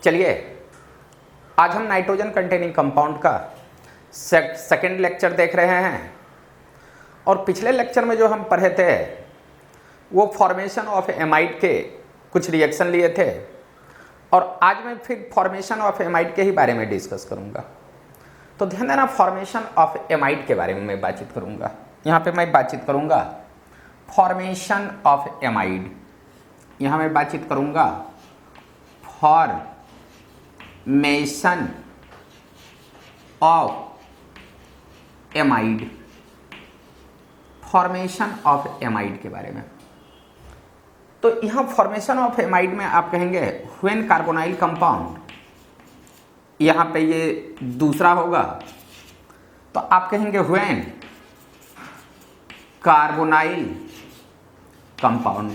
चलिए आज हम नाइट्रोजन कंटेनिंग कंपाउंड का सेकेंड लेक्चर देख रहे हैं और पिछले लेक्चर में जो हम पढ़े थे वो फॉर्मेशन ऑफ एमाइड के कुछ रिएक्शन लिए थे और आज मैं फिर फॉर्मेशन ऑफ एमाइड के ही बारे में डिस्कस करूंगा। तो ध्यान देना, फॉर्मेशन ऑफ एमाइड के बारे में मैं बातचीत करूंगा। यहाँ पे मैं बातचीत करूंगा फॉर्मेशन ऑफ एमाइड, यहाँ मैं बातचीत करूंगा formation of amide, formation of amide के बारे में। तो यहाँ फॉर्मेशन ऑफ एमाइड में आप कहेंगे व्हेन कार्बोनाइल कंपाउंड, यहाँ पे ये दूसरा होगा तो आप कहेंगे when carbonyl compound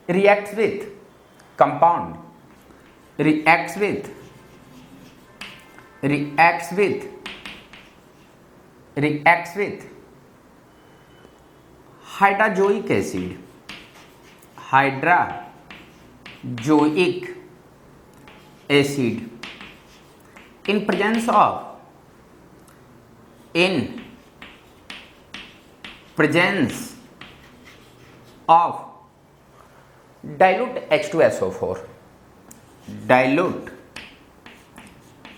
reacts with hydrazoic acid in presence of dilute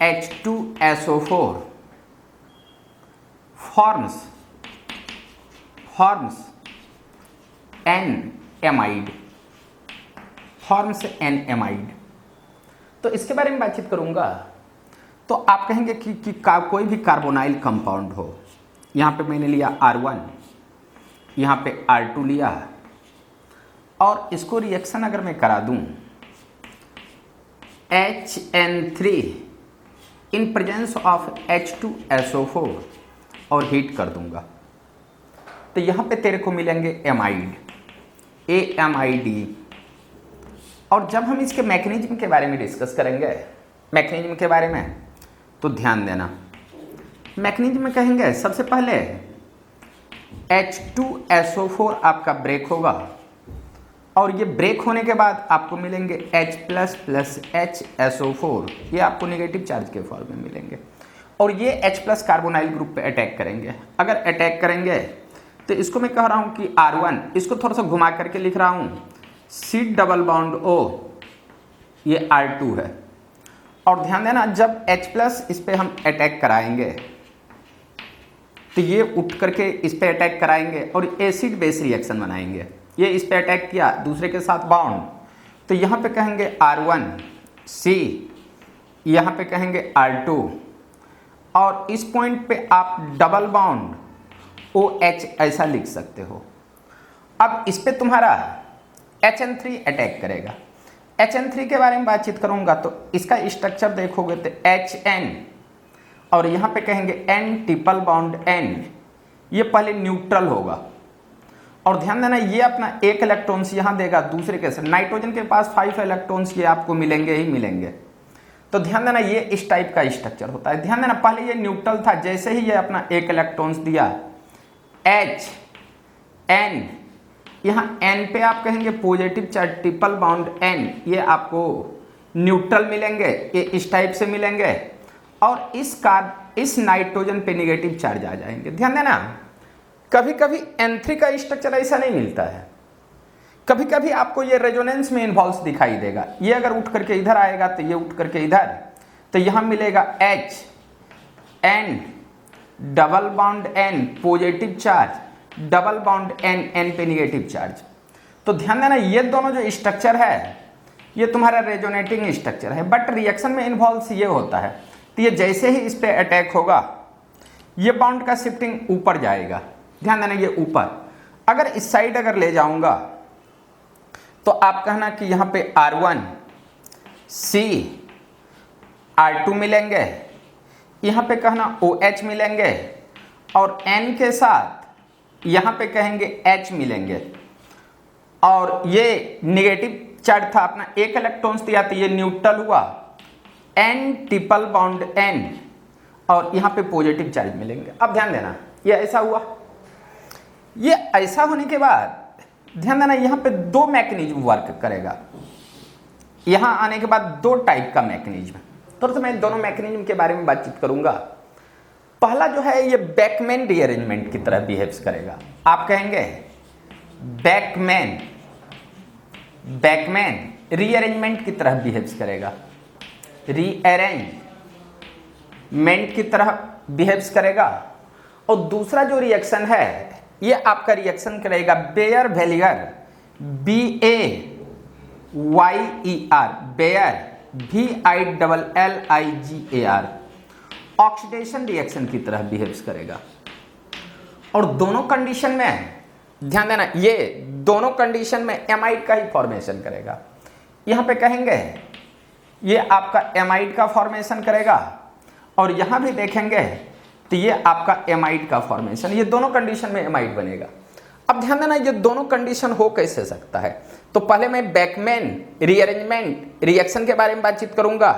H2SO4 forms N-amide, तो इसके बारे में बातचीत करूंगा। तो आप कहेंगे कि कोई भी कार्बोनाइल कंपाउंड हो, यहाँ पे मैंने लिया R1, यहाँ पे R2 लिया और इसको रिएक्शन अगर मैं करा दूं HN3 in presence of H2SO4 और हीट कर दूंगा तो यहाँ पे तेरे को मिलेंगे एमाइड, AMID। और जब हम इसके मैकेनिज्म के बारे में डिस्कस करेंगे, मैकेनिज्म के बारे में, तो ध्यान देना, मैकेनिज्म में कहेंगे सबसे पहले H2SO4 आपका ब्रेक होगा और ये ब्रेक होने के बाद आपको मिलेंगे H प्लस HSO4, ये आपको नेगेटिव चार्ज के फॉर्म में मिलेंगे और ये H प्लस कार्बोनाइल ग्रुप पे अटैक करेंगे। अगर अटैक करेंगे तो इसको मैं कह रहा हूँ कि R1, इसको थोड़ा सा घुमा करके लिख रहा हूँ C डबल बॉन्ड O, ये R2 है। और ध्यान देना, जब H प्लस इस पर हम अटैक कराएंगे तो ये उठ करके इस पे अटैक कराएंगे और एसिड बेस रिएक्शन बनाएंगे। ये इस पे अटैक किया दूसरे के साथ बॉन्ड, तो यहाँ पे कहेंगे R1C, यहाँ पे कहेंगे R2 और इस पॉइंट पे आप डबल बॉन्ड OH ऐसा लिख सकते हो। अब इस पे तुम्हारा HN3 अटैक करेगा। HN3 के बारे में बातचीत करूंगा तो इसका स्ट्रक्चर देखोगे तो HN और यहाँ पे कहेंगे N ट्रिपल बॉन्ड N, ये पहले न्यूट्रल होगा और ध्यान देना ये अपना एक इलेक्ट्रॉन्स यहाँ देगा दूसरे के साथ। नाइट्रोजन के पास 5 इलेक्ट्रॉन्स ये आपको मिलेंगे ही मिलेंगे। तो ध्यान देना ये इस टाइप का स्ट्रक्चर होता है। ध्यान देना, पहले ये न्यूट्रल था, जैसे ही ये अपना एक इलेक्ट्रॉन्स दिया H N, यहाँ N पे आप कहेंगे positive charge triple bond N, ये आपको न्यूट्रल मिलेंगे, ये इस टाइप से मिलेंगे और इस नाइट्रोजन पे नेगेटिव चार्ज आ जाएंगे। ध्यान देना, कभी कभी N3 का स्ट्रक्चर ऐसा नहीं मिलता है, कभी कभी आपको ये रेजोनेंस में इन्वॉल्व दिखाई देगा। ये अगर उठ करके इधर आएगा तो ये उठ करके इधर, तो यहाँ मिलेगा H N double bond N positive charge, double bond N N पे नेगेटिव चार्ज। तो ध्यान देना, ये दोनों जो स्ट्रक्चर है ये तुम्हारा रेजोनेटिंग स्ट्रक्चर है, बट रिएक्शन में इन्वॉल्व ये होता है। तो ये जैसे ही इस पे अटैक होगा ये बॉन्ड का शिफ्टिंग ऊपर जाएगा। ध्यान देना, ये ऊपर, अगर इस साइड अगर ले जाऊंगा तो आप कहना कि यहाँ पे R1C R2 मिलेंगे, यहाँ पे कहना OH मिलेंगे और N के साथ यहाँ पे कहेंगे H मिलेंगे और ये नेगेटिव चार्ज था अपना, एक इलेक्ट्रॉन्स दिया तो ये न्यूट्रल हुआ, N ट्रिपल बॉन्ड N और यहाँ पे पॉजिटिव चार्ज मिलेंगे। अब ध्यान देना, ये ऐसा हुआ, ये ऐसा होने के बाद ध्यान देना यहाँ पे दो मैकेनिज्म वर्क करेगा, यहाँ आने के बाद दो टाइप का मैकेनिज्म। तो मैं दोनों मैकेनिज्म के बारे में बातचीत करूंगा। पहला जो है ये बैकमैन रीअरेंजमेंट की तरह बिहेव्स करेगा। आप कहेंगे बैकमैन रीअरेंजमेंट की तरह बिहेव्स करेगा, रीअरेंजमेंट की तरह बिहेव्स करेगा। और दूसरा जो रिएक्शन है ये आपका रिएक्शन करेगा Baeyer Villiger, BAYER, Baeyer VILLIGAR, oxidation reaction की तरह बिहेव्स करेगा। और दोनों कंडीशन में ध्यान देना, ये दोनों कंडीशन में एमाइड का ही फॉर्मेशन करेगा। यहाँ पे कहेंगे ये आपका एमाइड का फॉर्मेशन करेगा, और यहाँ भी देखेंगे तो ये आपका एमाइड का फॉर्मेशन, ये दोनों कंडीशन में एमाइड बनेगा। अब ध्यान देना ये दोनों कंडीशन हो कैसे सकता है। तो पहले मैं बैकमैन रीअरेंजमेंट रिएक्शन के बारे में बातचीत करूंगा,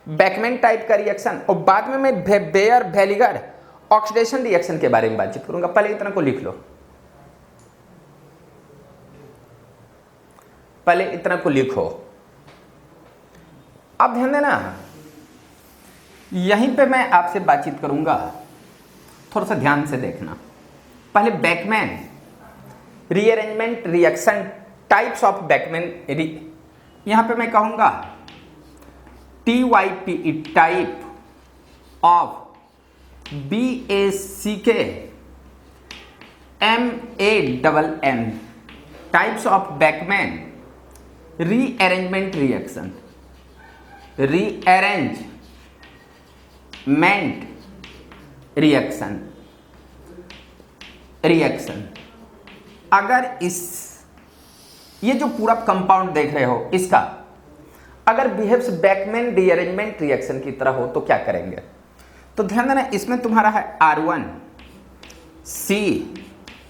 बैकमैन टाइप का रिएक्शन, और बाद में मैं बेयर वेलिगर ऑक्सीडेशन रिएक्शन के बारे में बातचीत करूंगा। पहले इतना को लिख लो, पहले इतना को लिखो। अब ध्यान देना यहीं पे मैं आपसे बातचीत करूंगा, थोड़ा सा ध्यान से देखना। पहले Beckmann rearrangement reaction, types of Beckmann, यहां पे मैं कहूंगा TYPE, type of BACKMANN, types of Beckmann rearrangement reaction, rearrangement reaction. अगर ये जो पूरा कंपाउंड देख रहे हो इसका अगर बिहेव्स बैकमैन रीअरेंजमेंट रिएक्शन की तरह हो तो क्या करेंगे। तो ध्यान देना इसमें तुम्हारा है R1C,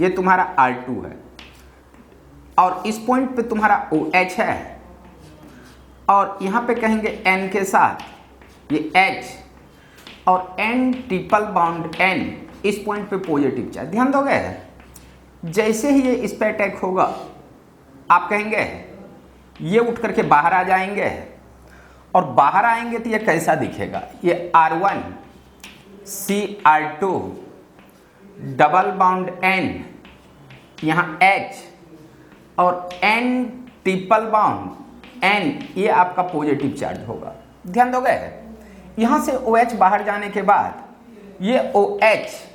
ये तुम्हारा R2 है, और इस पॉइंट पे तुम्हारा OH है, और यहां पे कहेंगे N के साथ ये H, और N ट्रिपल बाउंड N, इस पॉइंट पे पॉजिटिव चार्ज। ध्यान दोगे जैसे ही ये इस पे अटैक होगा आप कहेंगे ये उठ करके बाहर आ जाएंगे, और बाहर आएंगे तो ये कैसा दिखेगा, ये R1CR2 डबल बाउंड N, यहाँ H और N ट्रिपल बाउंड N, ये आपका पॉजिटिव चार्ज होगा। ध्यान दोगे यहाँ से OH बाहर जाने के बाद ये OH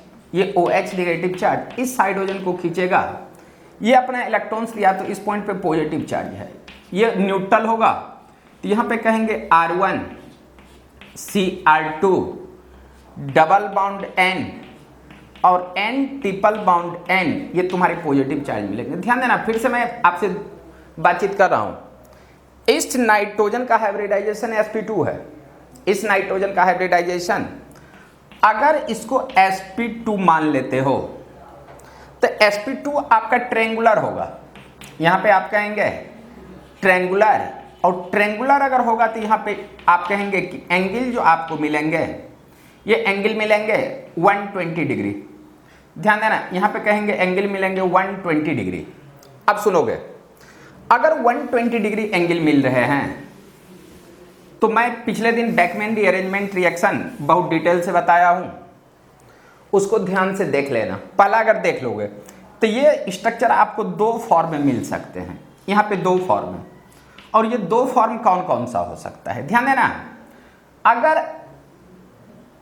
नेगेटिव चार्ज इस हाइड्रोजन को खींचेगा, ये अपना इलेक्ट्रॉन्स लिया तो इस पॉइंट पे पॉजिटिव चार्ज है, ये न्यूट्रल होगा। तो यहाँ पे कहेंगे R1CR2 डबल बाउंड N और N ट्रिपल बाउंड N, ये तुम्हारे पॉजिटिव चार्ज मिलेंगे। ध्यान देना फिर से मैं आपसे बातचीत कर रहा हूँ। इस नाइट्रोजन का हाइब्रिडाइजेशन sp2 है, इस नाइट्रोजन का हाइब्रिडाइजेशन अगर इसको sp2 मान लेते हो तो sp2 आपका ट्रेंगुलर होगा। यहाँ पे आप कहेंगे ट्रेंगुलर, और ट्रेंगुलर अगर होगा तो यहाँ पे आप कहेंगे कि एंगल जो आपको मिलेंगे ये एंगल मिलेंगे 120 डिग्री। ध्यान देना यहाँ पे कहेंगे एंगल मिलेंगे 120 डिग्री। अब सुनोगे अगर 120 डिग्री एंगल मिल रहे हैं तो मैं पिछले दिन बैकमैन रीअरेंजमेंट रिएक्शन बहुत डिटेल से बताया हूं, उसको ध्यान से देख लेना। पहला अगर देख लोगे तो ये स्ट्रक्चर आपको दो फॉर्म में मिल सकते हैं, यहाँ पे दो फॉर्म है, और ये दो फॉर्म कौन कौन सा हो सकता है। ध्यान देना अगर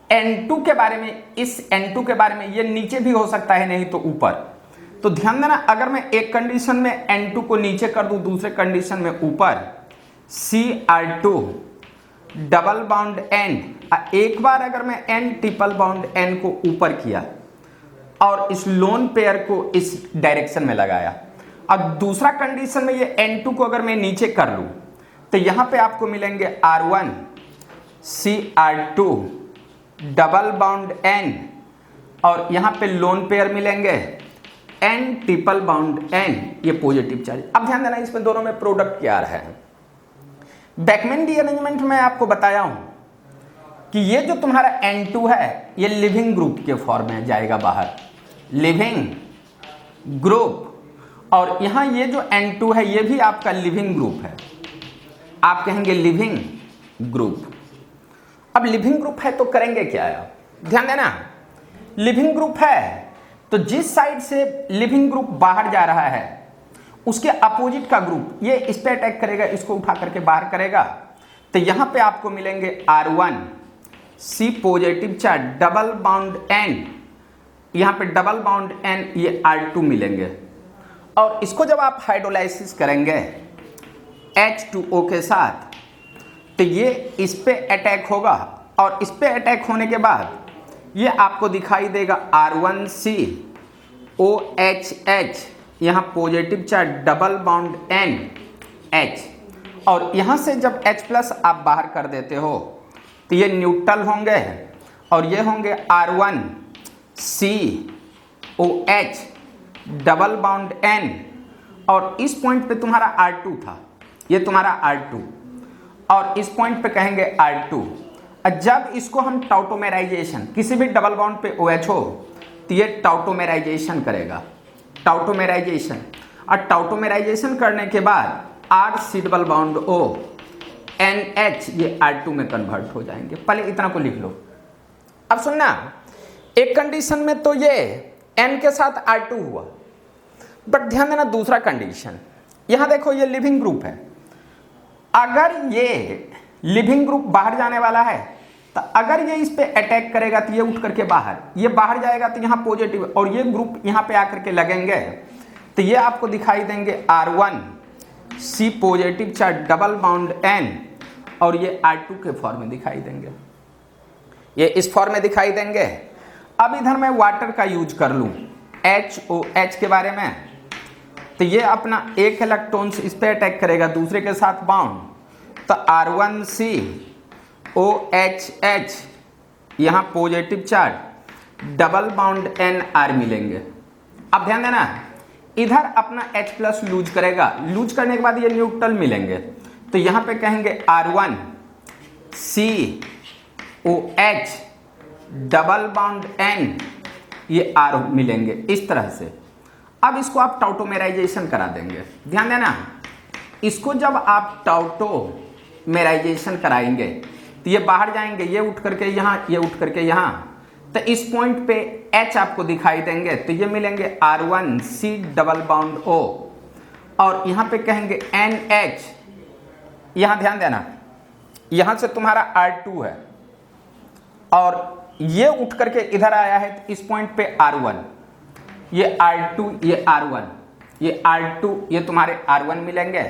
N2 के बारे में, इस N2 के बारे में ये नीचे भी हो सकता है नहीं तो ऊपर। तो ध्यान देना अगर मैं एक कंडीशन में N2 को नीचे कर दूं, दूसरे कंडीशन में ऊपर Cr2 डबल बाउंड N, एक बार अगर मैं N ट्रिपल बाउंड N को ऊपर किया और इस लोन पेयर को इस डायरेक्शन में लगाया, अब दूसरा कंडीशन में ये N2 को अगर मैं नीचे कर लूं तो यहां पे आपको मिलेंगे R1CR2 डबल बाउंड N, और यहां पे लोन पेयर मिलेंगे N ट्रिपल बाउंड N, ये पॉजिटिव चार्ज। अब ध्यान देना इसमें दोनों में प्रोडक्ट क्या है। बैकमैन रीअरेंजमेंट में आपको बताया हूं कि ये जो तुम्हारा N2 है ये लिविंग ग्रुप के फॉर्म में जाएगा बाहर, लिविंग ग्रुप, और यहाँ ये जो N2 है ये भी आपका लिविंग ग्रुप है, आप कहेंगे लिविंग ग्रुप। अब लिविंग ग्रुप है तो करेंगे क्या है, ध्यान देना, लिविंग ग्रुप है तो जिस साइड से लिविंग ग्रुप बाहर जा रहा है उसके अपोजिट का ग्रुप ये इस पे अटैक करेगा, इसको उठा करके बाहर करेगा, तो यहां पे आपको मिलेंगे R1 C positive charge double bond N, यहां पे डबल बाउंड N, ये R2 मिलेंगे। और इसको जब आप हाइड्रोलाइसिस करेंगे H2O के साथ तो ये इस पे अटैक होगा, और इस पे अटैक होने के बाद ये आपको दिखाई देगा R1C OHH, यहाँ positive charge double bond N H, और यहाँ से जब H+ आप बाहर कर देते हो तो ये न्यूट्रल होंगे और ये होंगे R1C OH double bond N, और इस पॉइंट पे तुम्हारा R2 था, ये तुम्हारा R2, और इस पॉइंट पे कहेंगे R2। जब इसको हम टाउटोमेराइजेशन, किसी भी डबल बॉन्ड पे OH हो तो ये टाउटोमेराइजेशन करेगा, टाउटोमेराइजेशन, और टाउटोमेराइजेशन करने के बाद RC double bond O NH ये R2 में कन्वर्ट हो जाएंगे। पहले इतना को लिख लो। अब सुनना, एक कंडीशन में तो ये N के साथ R2 हुआ, बट ध्यान देना दूसरा कंडीशन, यहां देखो ये लिविंग ग्रुप है, अगर ये लिविंग ग्रुप बाहर जाने वाला है तो अगर ये इस पे अटैक करेगा तो ये उठ करके बाहर, ये बाहर जाएगा तो यहाँ पॉजिटिव, और ये ग्रुप यहाँ पे आकर के लगेंगे तो ये आपको दिखाई देंगे R1 C positive charge double bond N, और ये R2 के फॉर्म में दिखाई देंगे, ये इस फॉर्म में दिखाई देंगे। अब इधर मैं वाटर का यूज कर लूँ HOH के बारे में, तो ये अपना एक इलेक्ट्रॉन्स इस पे अटैक करेगा, दूसरे के साथ बाउंड, तो R1C OHH यहाँ positive charge double bond NR मिलेंगे। अब ध्यान देना, इधर अपना H+ लूज करेगा, लूज करने के बाद ये न्यूट्रल मिलेंगे, तो यहाँ पे कहेंगे R1C OH double bond N, ये R मिलेंगे इस तरह से। अब इसको आप टाउटोमेराइजेशन करा देंगे, ध्यान देना, इसको जब आप टाउटोमेराइजेशन कराएंगे तो ये बाहर जाएंगे, ये उठ करके यहाँ, ये उठ करके यहाँ, तो इस पॉइंट पे H आपको दिखाई देंगे, तो ये मिलेंगे R1C डबल बाउंड O, और यहाँ पे कहेंगे NH, यहाँ ध्यान देना, यहाँ से तुम्हारा R2 है और ये उठ करके इधर आया है, तो इस पॉइंट पे R1, ये R2, ये R1, ये R2, ये तुम्हारे R1 मिलेंगे,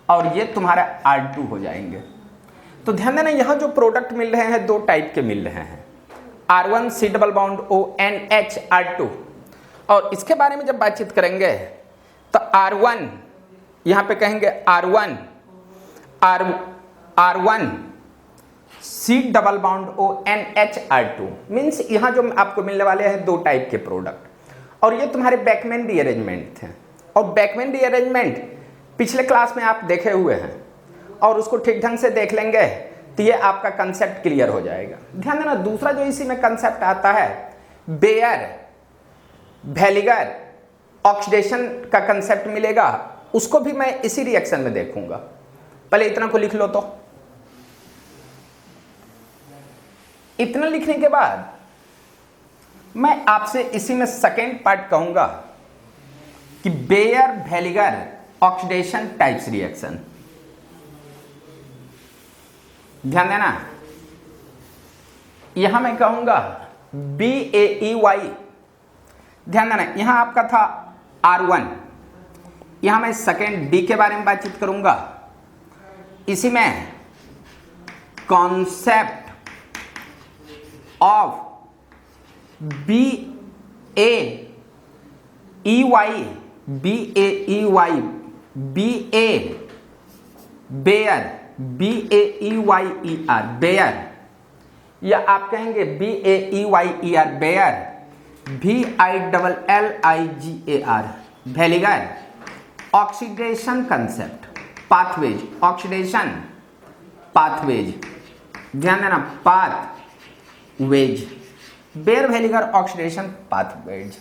और ये तुम्हारा R2 हो जाएंगे। तो ध्यान देना, यहाँ जो प्रोडक्ट मिल रहे हैं दो टाइप के मिल रहे हैं, R1C double bond O NH R2, और इसके बारे में जब बातचीत करेंगे तो R1 यहाँ पे कहेंगे R1C double bond O NH R2, means यहाँ जो आपको मिलने वाले हैं दो टाइप के प्रोडक्ट, और ये तुम्हारे बैकमैन रीअरेंजमेंट थे, और बैकमैन रीअरेंजमेंट पिछले क्लास में आप देखे हुए हैं, और उसको ठीक ढंग से देख लेंगे तो ये आपका कंसेप्ट क्लियर हो जाएगा। ध्यान देना, दूसरा जो इसी में कंसेप्ट आता है बेयर वैलिगर ऑक्सीडेशन का कंसेप्ट मिलेगा, उसको भी मैं इसी रिएक्शन में देखूंगा। पहले इतना को लिख लो। तो इतना लिखने के बाद मैं आपसे इसी में सेकेंड पार्ट कहूंगा कि bear Villiger oxidation types reaction. ध्यान देना, यहां मैं कहूंगा BAEY, ध्यान देना, यहां आपका था R1, यहां मैं सेकेंड D के बारे में बातचीत करूंगा। इसी में concept of BAEY Baeyer BAEYER Baeyer, या आप कहेंगे BAEYER Baeyer, VILLIGAR Villiger oxidation concept pathways, oxidation pathways, ध्यान देना, pathways, Baeyer Villiger oxidation pathways.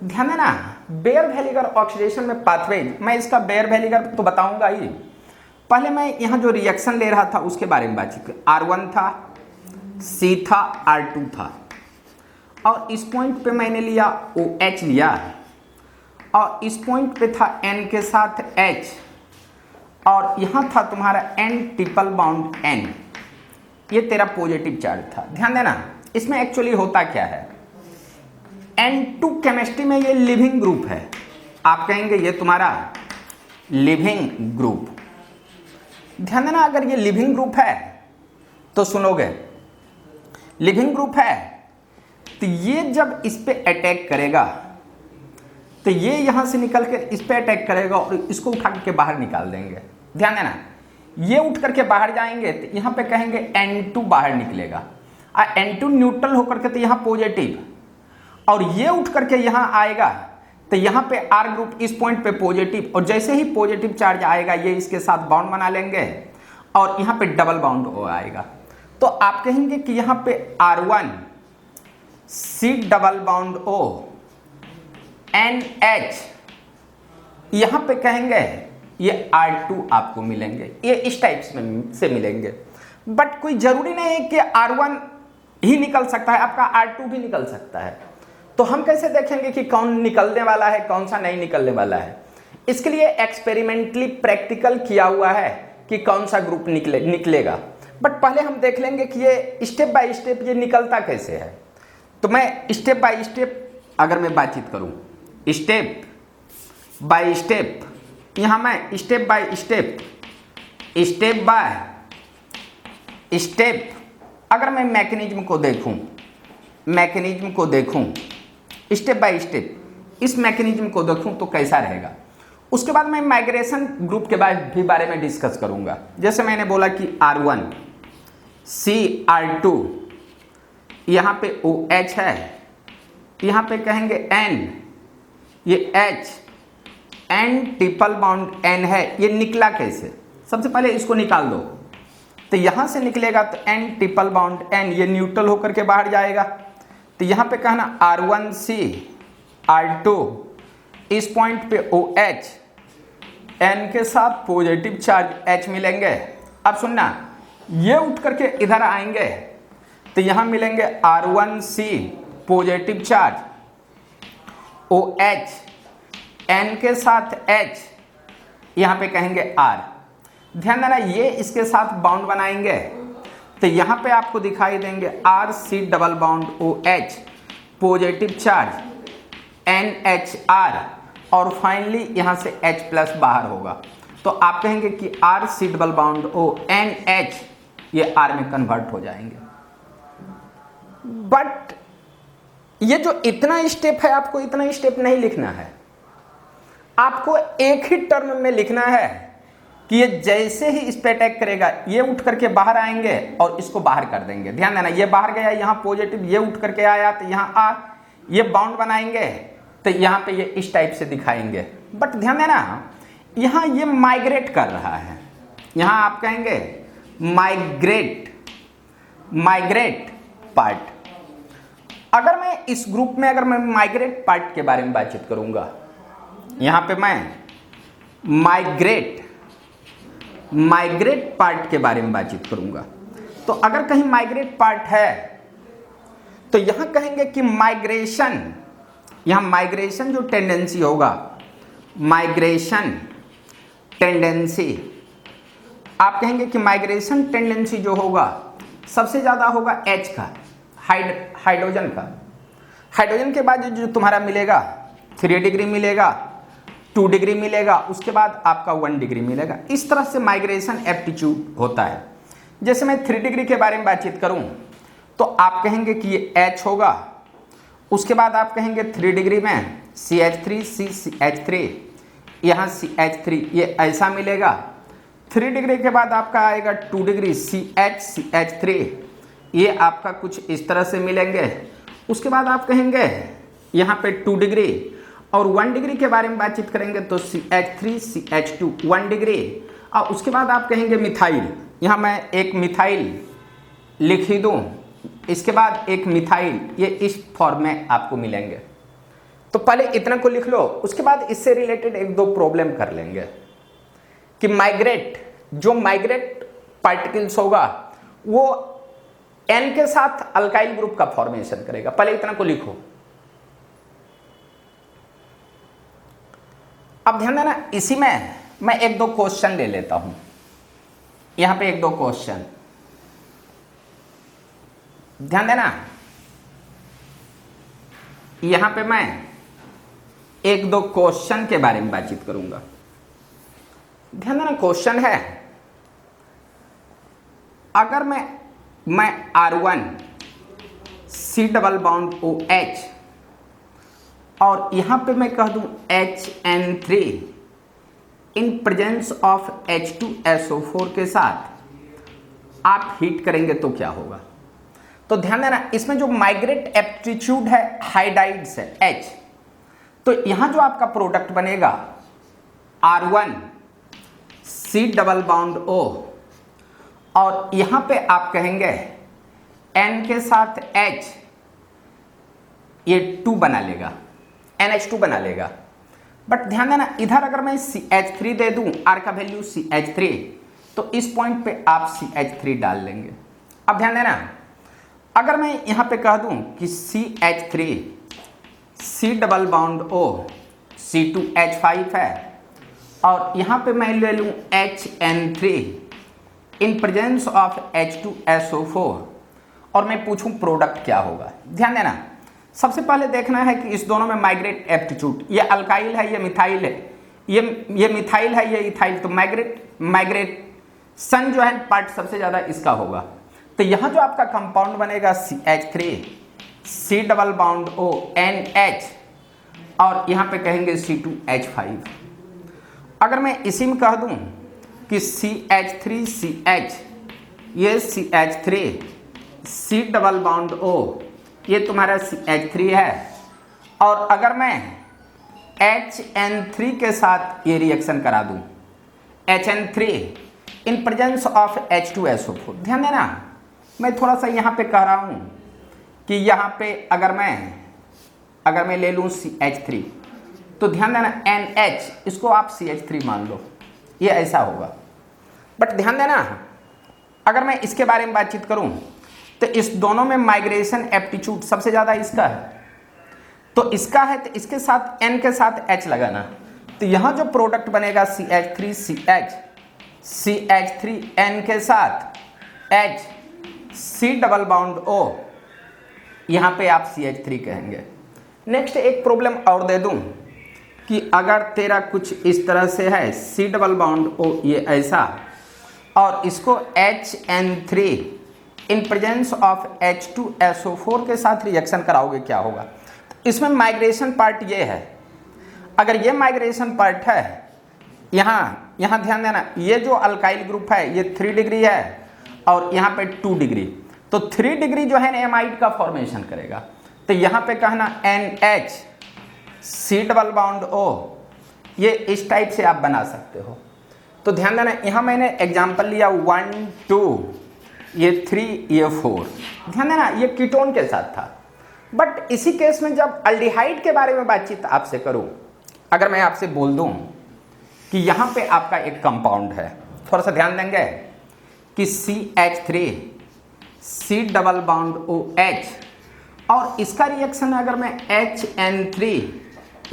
ध्यान देना, बेयर वेलिगर ऑक्सीडेशन में पाथवेज, मैं इसका बेयर वेलिगर तो बताऊंगा ही, पहले मैं यहाँ जो रिएक्शन ले रहा था उसके बारे में बातचीत कर। R1 था, C था, R2 था, और इस पॉइंट पे मैंने लिया OH लिया, और इस पॉइंट पे था N के साथ H, और यहाँ था तुम्हारा N ट्रिपल बाउंड N, ये तेरा पॉजिटिव चार्ज था। ध्यान देना, इसमें एक्चुअली होता क्या है, N2 केमिस्ट्री में ये लिविंग ग्रुप है, आप कहेंगे ये तुम्हारा लिविंग ग्रुप। ध्यान देना, अगर ये लिविंग ग्रुप है तो सुनोगे, लिविंग ग्रुप है तो ये जब इस पे अटैक करेगा तो ये यहां से निकल कर इस पे अटैक करेगा और इसको उठा के बाहर निकाल देंगे। ध्यान देना, ये उठ करके बाहर जाएंगे तो यहां पे कहेंगे N2 बाहर निकलेगा, और N2 न्यूट्रल होकर के तो यहां पॉजिटिव, और ये उठ करके यहां आएगा तो यहां पे R ग्रुप इस पॉइंट पे पॉजिटिव, और जैसे ही पॉजिटिव चार्ज आएगा ये इसके साथ बॉन्ड बना लेंगे और यहां पे डबल बाउंड हो आएगा। तो आप कहेंगे कि यहां पे R1 C double bond O NH, यहां पे कहेंगे ये R2 आपको मिलेंगे, ये इस टाइप से मिलेंगे। बट कोई जरूरी नहीं है कि R1 ही निकल सकता है, आपका R2 भी निकल सकता है। तो हम कैसे देखेंगे कि कौन निकलने वाला है कौन सा नहीं निकलने वाला है? इसके लिए एक्सपेरिमेंटली प्रैक्टिकल किया हुआ है कि कौन सा ग्रुप निकलेगा। बट पहले हम देख लेंगे कि ये स्टेप बाय स्टेप ये निकलता कैसे है। तो मैं स्टेप बाय स्टेप अगर मैं बातचीत करूं, स्टेप बाय स्टेप, यहां मैं स्टेप बाय स्टेप अगर मैं मैकेनिज्म को देखूं स्टेप बाय स्टेप, इस मैकेनिज्म को देखूं तो कैसा रहेगा। उसके बाद मैं माइग्रेशन ग्रुप के बारे में डिस्कस करूंगा। जैसे मैंने बोला कि R1 C R2, यहाँ पे OH है, यहाँ पे कहेंगे N, ये H, N triple bound N है, ये निकला कैसे? सबसे पहले इसको निकाल दो, तो यहाँ से निकलेगा तो N ट्रिपल बाउंड N, ये न्यूट्रल होकर के बाहर जाएगा। तो यहाँ पे कहना R1 C R2, इस पॉइंट पे OH, N के साथ पॉजिटिव चार्ज H मिलेंगे। अब सुनना, ये उठ करके इधर आएंगे तो यहाँ मिलेंगे R1 C positive charge, OH, N के साथ H, यहाँ पे कहेंगे R। ध्यान देना, ये इसके साथ बाउंड बनाएंगे तो यहाँ पे आपको दिखाई देंगे R C double bond OH positive charge NHR, और फाइनली यहाँ से H प्लस बाहर होगा। तो आप कहेंगे कि R C double bond O NH, ये R में कन्वर्ट हो जाएंगे। बट ये जो इतना स्टेप है, आपको इतना स्टेप नहीं लिखना है, आपको एक ही टर्म में लिखना है कि ये जैसे ही इस पे अटैक करेगा ये उठ करके बाहर आएंगे और इसको बाहर कर देंगे। ध्यान देना, ये बाहर गया यहाँ पॉजिटिव, ये उठ करके आया तो यहाँ R, ये बाउंड बनाएंगे तो यहाँ पे ये इस टाइप से दिखाएंगे। बट ध्यान देना, यहाँ ये माइग्रेट कर रहा है, यहाँ आप कहेंगे माइग्रेट पार्ट। अगर मैं इस ग्रुप में अगर मैं माइग्रेट पार्ट के बारे में बातचीत करूंगा, यहाँ पे मैं माइग्रेट पार्ट के बारे में बातचीत करूंगा, तो अगर कहीं माइग्रेट पार्ट है तो यहां कहेंगे कि माइग्रेशन, यहां माइग्रेशन जो टेंडेंसी होगा, माइग्रेशन टेंडेंसी, आप कहेंगे कि माइग्रेशन टेंडेंसी जो होगा सबसे ज़्यादा होगा H का, हाइड्रोजन का। हाइड्रोजन के बाद जो तुम्हारा मिलेगा 3 डिग्री मिलेगा, 2 डिग्री मिलेगा, उसके बाद आपका 1 डिग्री मिलेगा। इस तरह से माइग्रेशन एप्टीट्यूड होता है। जैसे मैं 3 डिग्री के बारे में बातचीत करूं तो आप कहेंगे कि ये H होगा, उसके बाद आप कहेंगे 3 डिग्री में CH3 CH3, यहाँ CH3, ये ऐसा मिलेगा। 3 डिग्री के बाद आपका आएगा 2 डिग्री CH3, ये आपका कुछ इस तरह से मिलेंगे। उसके बाद आप कहेंगे यहाँ पे 2 डिग्री, और 1 डिग्री के बारे में बातचीत करेंगे तो CH3 CH2 1 डिग्री, और उसके बाद आप कहेंगे मिथाइल, यहाँ मैं एक मिथाइल लिख ही दूँ, इसके बाद एक मिथाइल, ये इस फॉर्म में आपको मिलेंगे। तो पहले इतना को लिख लो, उसके बाद इससे रिलेटेड एक दो प्रॉब्लम कर लेंगे कि जो माइग्रेट पार्टिकल्स होगा वो N के साथ अल्काइल ग्रुप का फॉर्मेशन करेगा। पहले इतना को लिखो। अब ध्यान देना, इसी में मैं एक दो क्वेश्चन ले लेता हूं। यहां पे एक दो क्वेश्चन ध्यान देना, यहां पे मैं एक दो क्वेश्चन के बारे में बातचीत करूंगा। ध्यान देना, क्वेश्चन है, अगर मैं R1 C double bond OH और यहां पे मैं कह दूं HN3 in presence of H2SO4 के साथ आप हीट करेंगे तो क्या होगा। तो ध्यान देना, इसमें जो माइग्रेट एप्टीट्यूड है हाइड्राइड्स है H, तो यहां जो आपका प्रोडक्ट बनेगा R1 C double bond O और यहां पे आप कहेंगे N के साथ H, ये 2 बना लेगा, NH2 बना लेगा। बट ध्यान देना, इधर अगर मैं CH3 दे दूं, R का वैल्यू CH3, तो इस पॉइंट पे आप CH3 डाल लेंगे। अब ध्यान देना, अगर मैं यहां पे कह दूं कि CH3 C double bond O C2H5 है और यहां पे मैं ले लूं HN3 in presence of H2SO4 और मैं पूछूं प्रोडक्ट क्या होगा। ध्यान देना, सबसे पहले देखना है कि इस दोनों में माइग्रेट एप्टीट्यूड, ये अल्काइल है, ये मिथाइल है, ये मिथाइल है, ये इथाइल, तो माइग्रेशन जो है पार्ट सबसे ज़्यादा इसका होगा। तो यहाँ जो आपका कंपाउंड बनेगा CH3 C double bond O NH और यहाँ पे कहेंगे C2H5। अगर मैं इसी में कह दूँ कि CH3CH, ये CH3 C double bond O, ये तुम्हारा CH3 है और अगर मैं HN3 के साथ ये रिएक्शन करा दूं HN3 in presence of H2SO4। ध्यान देना, मैं थोड़ा सा यहाँ पे कह रहा हूँ कि यहाँ पे अगर मैं ले लूँ CH3, तो ध्यान देना NH, इसको आप CH3 मान लो, ये ऐसा होगा। बट ध्यान देना, अगर मैं इसके बारे में बातचीत करूँ तो इस दोनों में माइग्रेशन एप्टीट्यूड सबसे ज़्यादा इसका है, तो इसका है, तो इसके साथ N के साथ H लगाना। तो यहाँ जो प्रोडक्ट बनेगा CH3CH, CH3N के साथ H C double bond O, यहाँ पे आप CH3 कहेंगे। नेक्स्ट एक प्रॉब्लम और दे दूँ कि अगर तेरा कुछ इस तरह से है C डबल बॉन्ड O, ये ऐसा, और इसको HN3 in presence of H2SO4 के साथ रिएक्शन कराओगे क्या होगा। इसमें माइग्रेशन पार्ट ये है, अगर ये माइग्रेशन पार्ट है, यहाँ ध्यान देना, ये जो अल्काइल ग्रुप है ये 3 डिग्री है और यहाँ पे 2 डिग्री, तो 3 डिग्री जो है एमाइड का फॉर्मेशन करेगा। तो यहाँ पे कहना NH C double bond O, ये इस टाइप से आप बना सकते हो। तो ध्यान देना, यहाँ मैंने एग्जाम्पल लिया 1 2, ये 3, ये 4। ध्यान देना, ये कीटोन के साथ था। बट इसी केस में जब अल्डिहाइड के बारे में बातचीत आपसे करूं, अगर मैं आपसे बोल दूं कि यहाँ पे आपका एक कंपाउंड है, थोड़ा सा ध्यान देंगे कि CH3 C double bond OH और इसका रिएक्शन अगर मैं HN3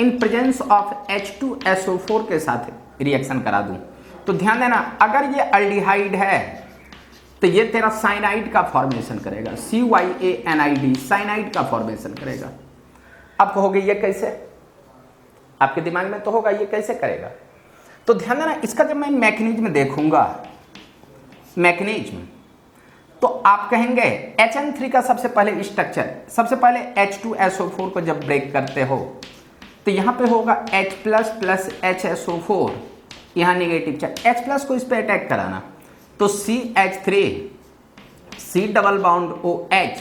in presence of H2SO4 के साथ रिएक्शन करा दूं, तो ध्यान देना, अगर ये अल्डिहाइड है तो ये तेरा साइनाइड का फॉर्मेशन करेगा, CYANID, साइनाइड का फॉर्मेशन करेगा। अब कहोगे ये कैसे, आपके दिमाग में तो होगा ये कैसे करेगा। तो ध्यान देना, इसका जब मैं मैकेनिज्म देखूंगा, मैकेनिज्म, तो आप कहेंगे HN3 का सबसे पहले स्ट्रक्चर, सबसे पहले H2SO4 को जब ब्रेक करते हो तो यहाँ पे होगा H प्लस प्लस HSO4, यहाँ नेगेटिव चार्ज, H प्लस को इस पे अटैक कराना, तो CH3 C double bond OH,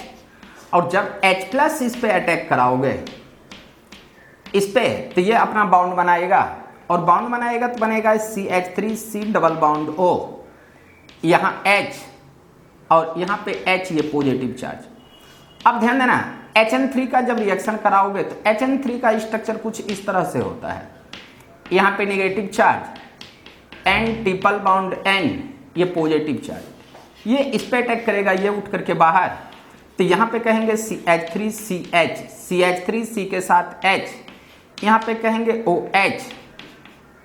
और जब H प्लस इस पे अटैक कराओगे इस पे, तो ये अपना बाउंड बनाएगा और बाउंड बनाएगा तो बनेगा CH3 C double bond O, यहाँ H और यहाँ पे H, ये पॉजिटिव चार्ज। अब ध्यान देना, HN3 का जब रिएक्शन कराओगे तो HN3 का स्ट्रक्चर कुछ इस तरह से होता है। यहाँ पे negative charge N triple bound N, ये पॉजिटिव चार्ज, ये इस पे अटैक करेगा, ये उठ करके बाहर, तो यहाँ पे कहेंगे CH3CH, CH3C के साथ H, यहाँ पे कहेंगे OH,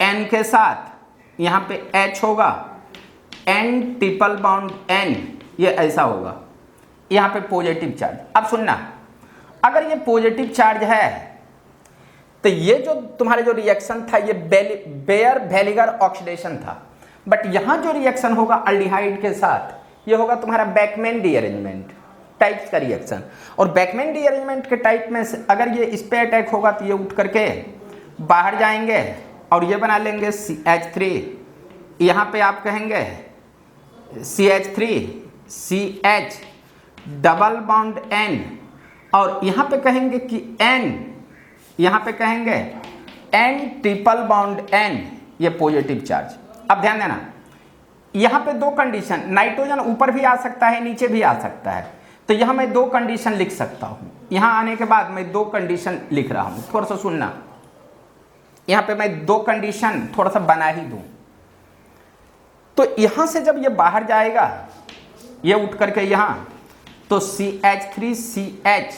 N के साथ यहाँ पे H होगा, N ट्रिपल बाउंड N, ये ऐसा होगा, यहाँ पे पॉजिटिव चार्ज। अब सुनना, अगर ये पॉजिटिव चार्ज है तो ये जो तुम्हारे जो रिएक्शन था ये बेयर-वेलिगर ऑक्सीडेशन था, बट यहाँ जो रिएक्शन होगा अल्डिहाइड के साथ, ये होगा तुम्हारा बैकमैन डीअरेंजमेंट टाइप का रिएक्शन। और बैकमैन डीअरेंजमेंट के टाइप में से अगर ये इस पे अटैक होगा तो ये उठ करके बाहर जाएंगे और ये बना लेंगे CH3, यहाँ पे आप कहेंगे CH3CH डबल बाउंड N, और यहाँ पे कहेंगे कि N, यहाँ पे कहेंगे N ट्रिपल बाउंड N, ये पॉजिटिव चार्ज। अब ध्यान देना, यहाँ पे दो कंडीशन, नाइट्रोजन ऊपर भी आ सकता है नीचे भी आ सकता है, तो यहाँ मैं दो कंडीशन लिख सकता हूँ। यहाँ आने के बाद मैं दो कंडीशन लिख रहा हूँ, थोड़ा सा सुनना, यहाँ पे मैं दो कंडीशन थोड़ा सा बना ही दूँ। तो यहाँ से जब ये बाहर जाएगा, ये उठ करके यहाँ, तो CH3CH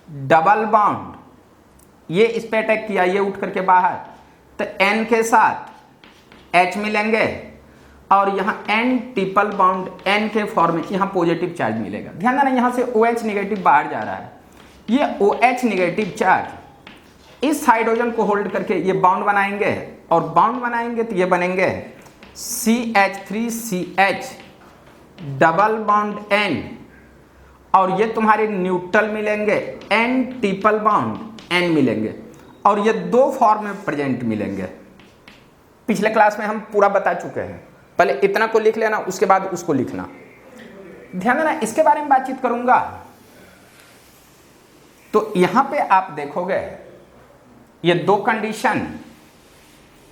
डबल बाउंड, ये इस पे अटैक किया, ये उठ करके बाहर, तो N के साथ H मिलेंगे और यहाँ N ट्रिपल बाउंड N के फॉर्म में यहाँ पॉजिटिव चार्ज मिलेगा। ध्यान देना, यहाँ से OH निगेटिव बाहर जा रहा है, ये OH निगेटिव चार्ज इस हाइड्रोजन को होल्ड करके ये बाउंड बनाएंगे, और बाउंड बनाएंगे तो ये बनेंगे CH3CH डबल बाउंड N, और ये तुम्हारे न्यूट्रल मिलेंगे N ट्रिपल बाउंड N मिलेंगे, और ये दो फॉर्म में प्रेजेंट मिलेंगे। पिछले क्लास में हम पूरा बता चुके हैं, पहले इतना को लिख लेना, उसके बाद उसको लिखना। ध्यान देना, इसके बारे में बातचीत करूंगा। तो यहां पे आप देखोगे ये दो कंडीशन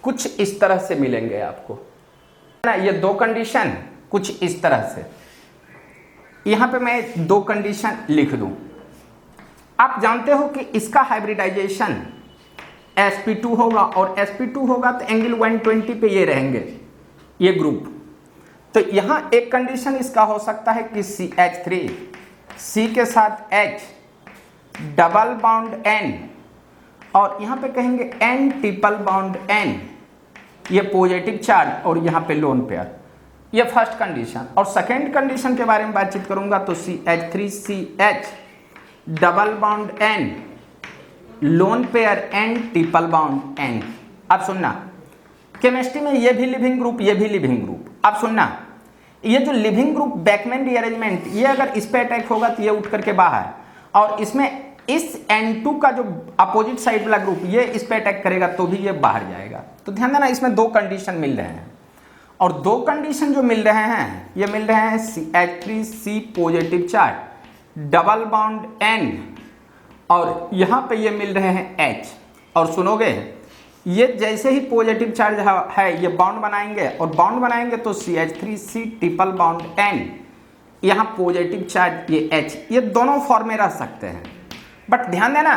कुछ इस तरह से मिलेंगे आपको, ये दो कंडीशन कुछ इस तरह से। यहां पे मैं दो कंडीशन लिख दूं। आप जानते हो कि इसका हाइब्रिडाइजेशन sp2 होगा, और sp2 होगा तो एंगल 120 पे ये रहेंगे, ये ग्रुप। तो यहाँ एक कंडीशन इसका हो सकता है कि CH3 C के साथ H डबल बाउंड N, और यहाँ पे कहेंगे N ट्रिपल बाउंड N, ये पॉजिटिव चार्ज और यहाँ पे लोन पेयर, ये फर्स्ट कंडीशन। और सेकेंड कंडीशन के बारे में बातचीत करूंगा तो CH3CH double bond N lone pair N triple bound N। अब सुनना, केमिस्ट्री में ये भी लिविंग ग्रुप, ये भी लिविंग ग्रुप। अब सुनना, ये जो लिविंग ग्रुप बैकमैन डीअरेंजमेंट, ये अगर इस पे अटैक होगा तो ये उठ करके बाहर, और इसमें इस N2 का जो अपोजिट साइड वाला ग्रुप ये इस पे अटैक करेगा तो भी ये बाहर जाएगा। तो ध्यान देना, इसमें दो कंडीशन मिल रहे हैं, और दो कंडीशन जो मिल रहे हैं ये मिल रहे हैं CH3C positive charge double bond N, और यहाँ पे ये मिल रहे हैं H। और सुनोगे, ये जैसे ही पॉजिटिव चार्ज है ये बाउंड बनाएंगे, और बाउंड बनाएंगे तो CH3C ट्रिपल बाउंड N, यहाँ पॉजिटिव चार्ज ये H, ये दोनों फॉर्म में रह सकते हैं। बट ध्यान देना,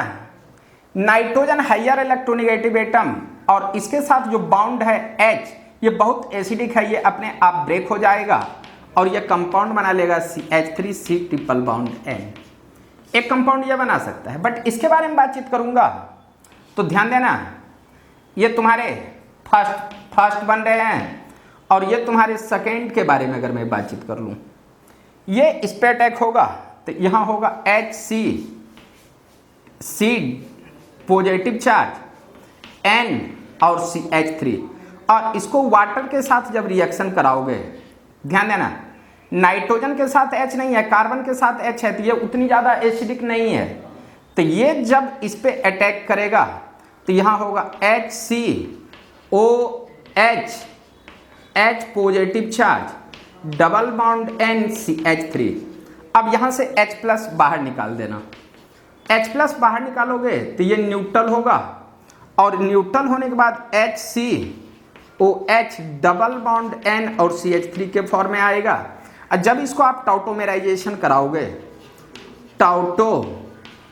नाइट्रोजन हाइयर इलेक्ट्रोनेगेटिव एटम और इसके साथ जो बाउंड है H, ये बहुत एसिडिक है, ये अपने आप ब्रेक हो जाएगा और ये कंपाउंड बना लेगा CH3C ट्रिपल बाउंड N। एक कंपाउंड ये बना सकता है, बट इसके बारे में बातचीत करूंगा तो ध्यान देना, ये तुम्हारे फर्स्ट बन रहे हैं, और ये तुम्हारे सेकेंड के बारे में अगर मैं बातचीत कर लूँ, ये इस पे अटैक होगा तो यहाँ होगा HC पॉजिटिव चार्ज N और CH3, और इसको वाटर के साथ जब रिएक्शन कराओगे, ध्यान देना, नाइट्रोजन के साथ H नहीं है, कार्बन के साथ H है, तो ये उतनी ज़्यादा एसिडिक नहीं है। तो ये जब इस पे अटैक करेगा तो यहाँ होगा HCOH H positive charge double bond N CH3। अब यहाँ से H प्लस बाहर निकाल देना, H प्लस बाहर निकालोगे तो ये न्यूट्रल होगा, और न्यूट्रल होने के बाद HCOH डबल बाउंड N और CH3 के फॉर्म में आएगा। और जब इसको आप टाउटोमेराइजेशन कराओगे, टाउटो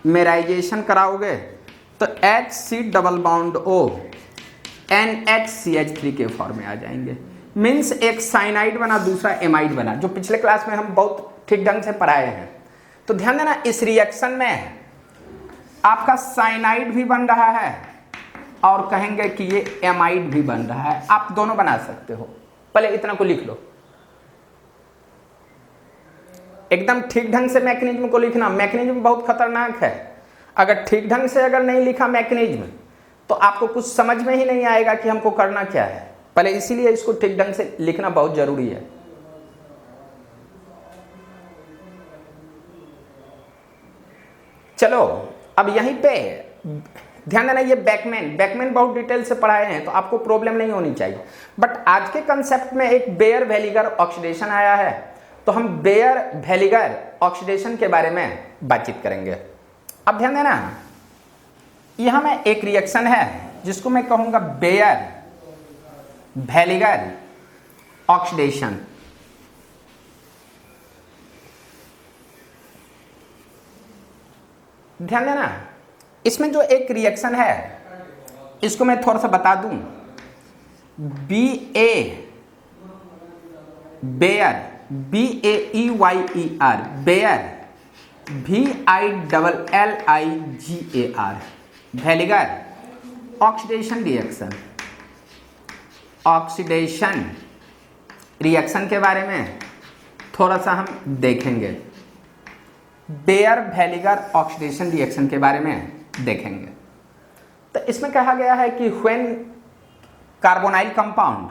मेराइजेशन कराओगे तो HC double bond O NHCH3 के फॉर्म में आ जाएंगे। मीन्स एक साइनाइड बना, दूसरा एमाइड बना, जो पिछले क्लास में हम बहुत ठीक ढंग से पढ़ाए हैं। तो ध्यान देना, इस रिएक्शन में आपका साइनाइड भी बन रहा है और कहेंगे कि ये एमाइड भी बन रहा है। आप दोनों बना सकते हो। पहले इतना को लिख लो, एकदम ठीक ढंग से मैकेनिज्म को लिखना। मैकेनिज्म बहुत खतरनाक है, अगर ठीक ढंग से अगर नहीं लिखा मैकेनिज्म तो आपको कुछ समझ में ही नहीं आएगा कि हमको करना क्या है। पहले इसीलिए इसको ठीक ढंग से लिखना बहुत जरूरी है। चलो अब यहीं पे ध्यान देना, ये बैकमैन बहुत डिटेल से पढ़ाए हैं तो आपको प्रॉब्लम नहीं होनी चाहिए। बट आज के कंसेप्ट में एक बेयर वेलिगर ऑक्सीडेशन आया है, तो हम बेयर वेलिगर ऑक्सीडेशन के बारे में बातचीत करेंगे। अब ध्यान देना, यहां में एक रिएक्शन है जिसको मैं कहूंगा बेयर वेलिगर ऑक्सीडेशन। ध्यान देना, इसमें जो एक रिएक्शन है इसको मैं थोड़ा सा बता दूं। Baeyer BAEYER Baeyer VILLIGAR Villiger oxidation reaction के बारे में थोड़ा सा हम देखेंगे। बेयर वेलिगर ऑक्सीडेशन रिएक्शन के बारे में देखेंगे। तो इसमें कहा गया है कि when carbonyl compound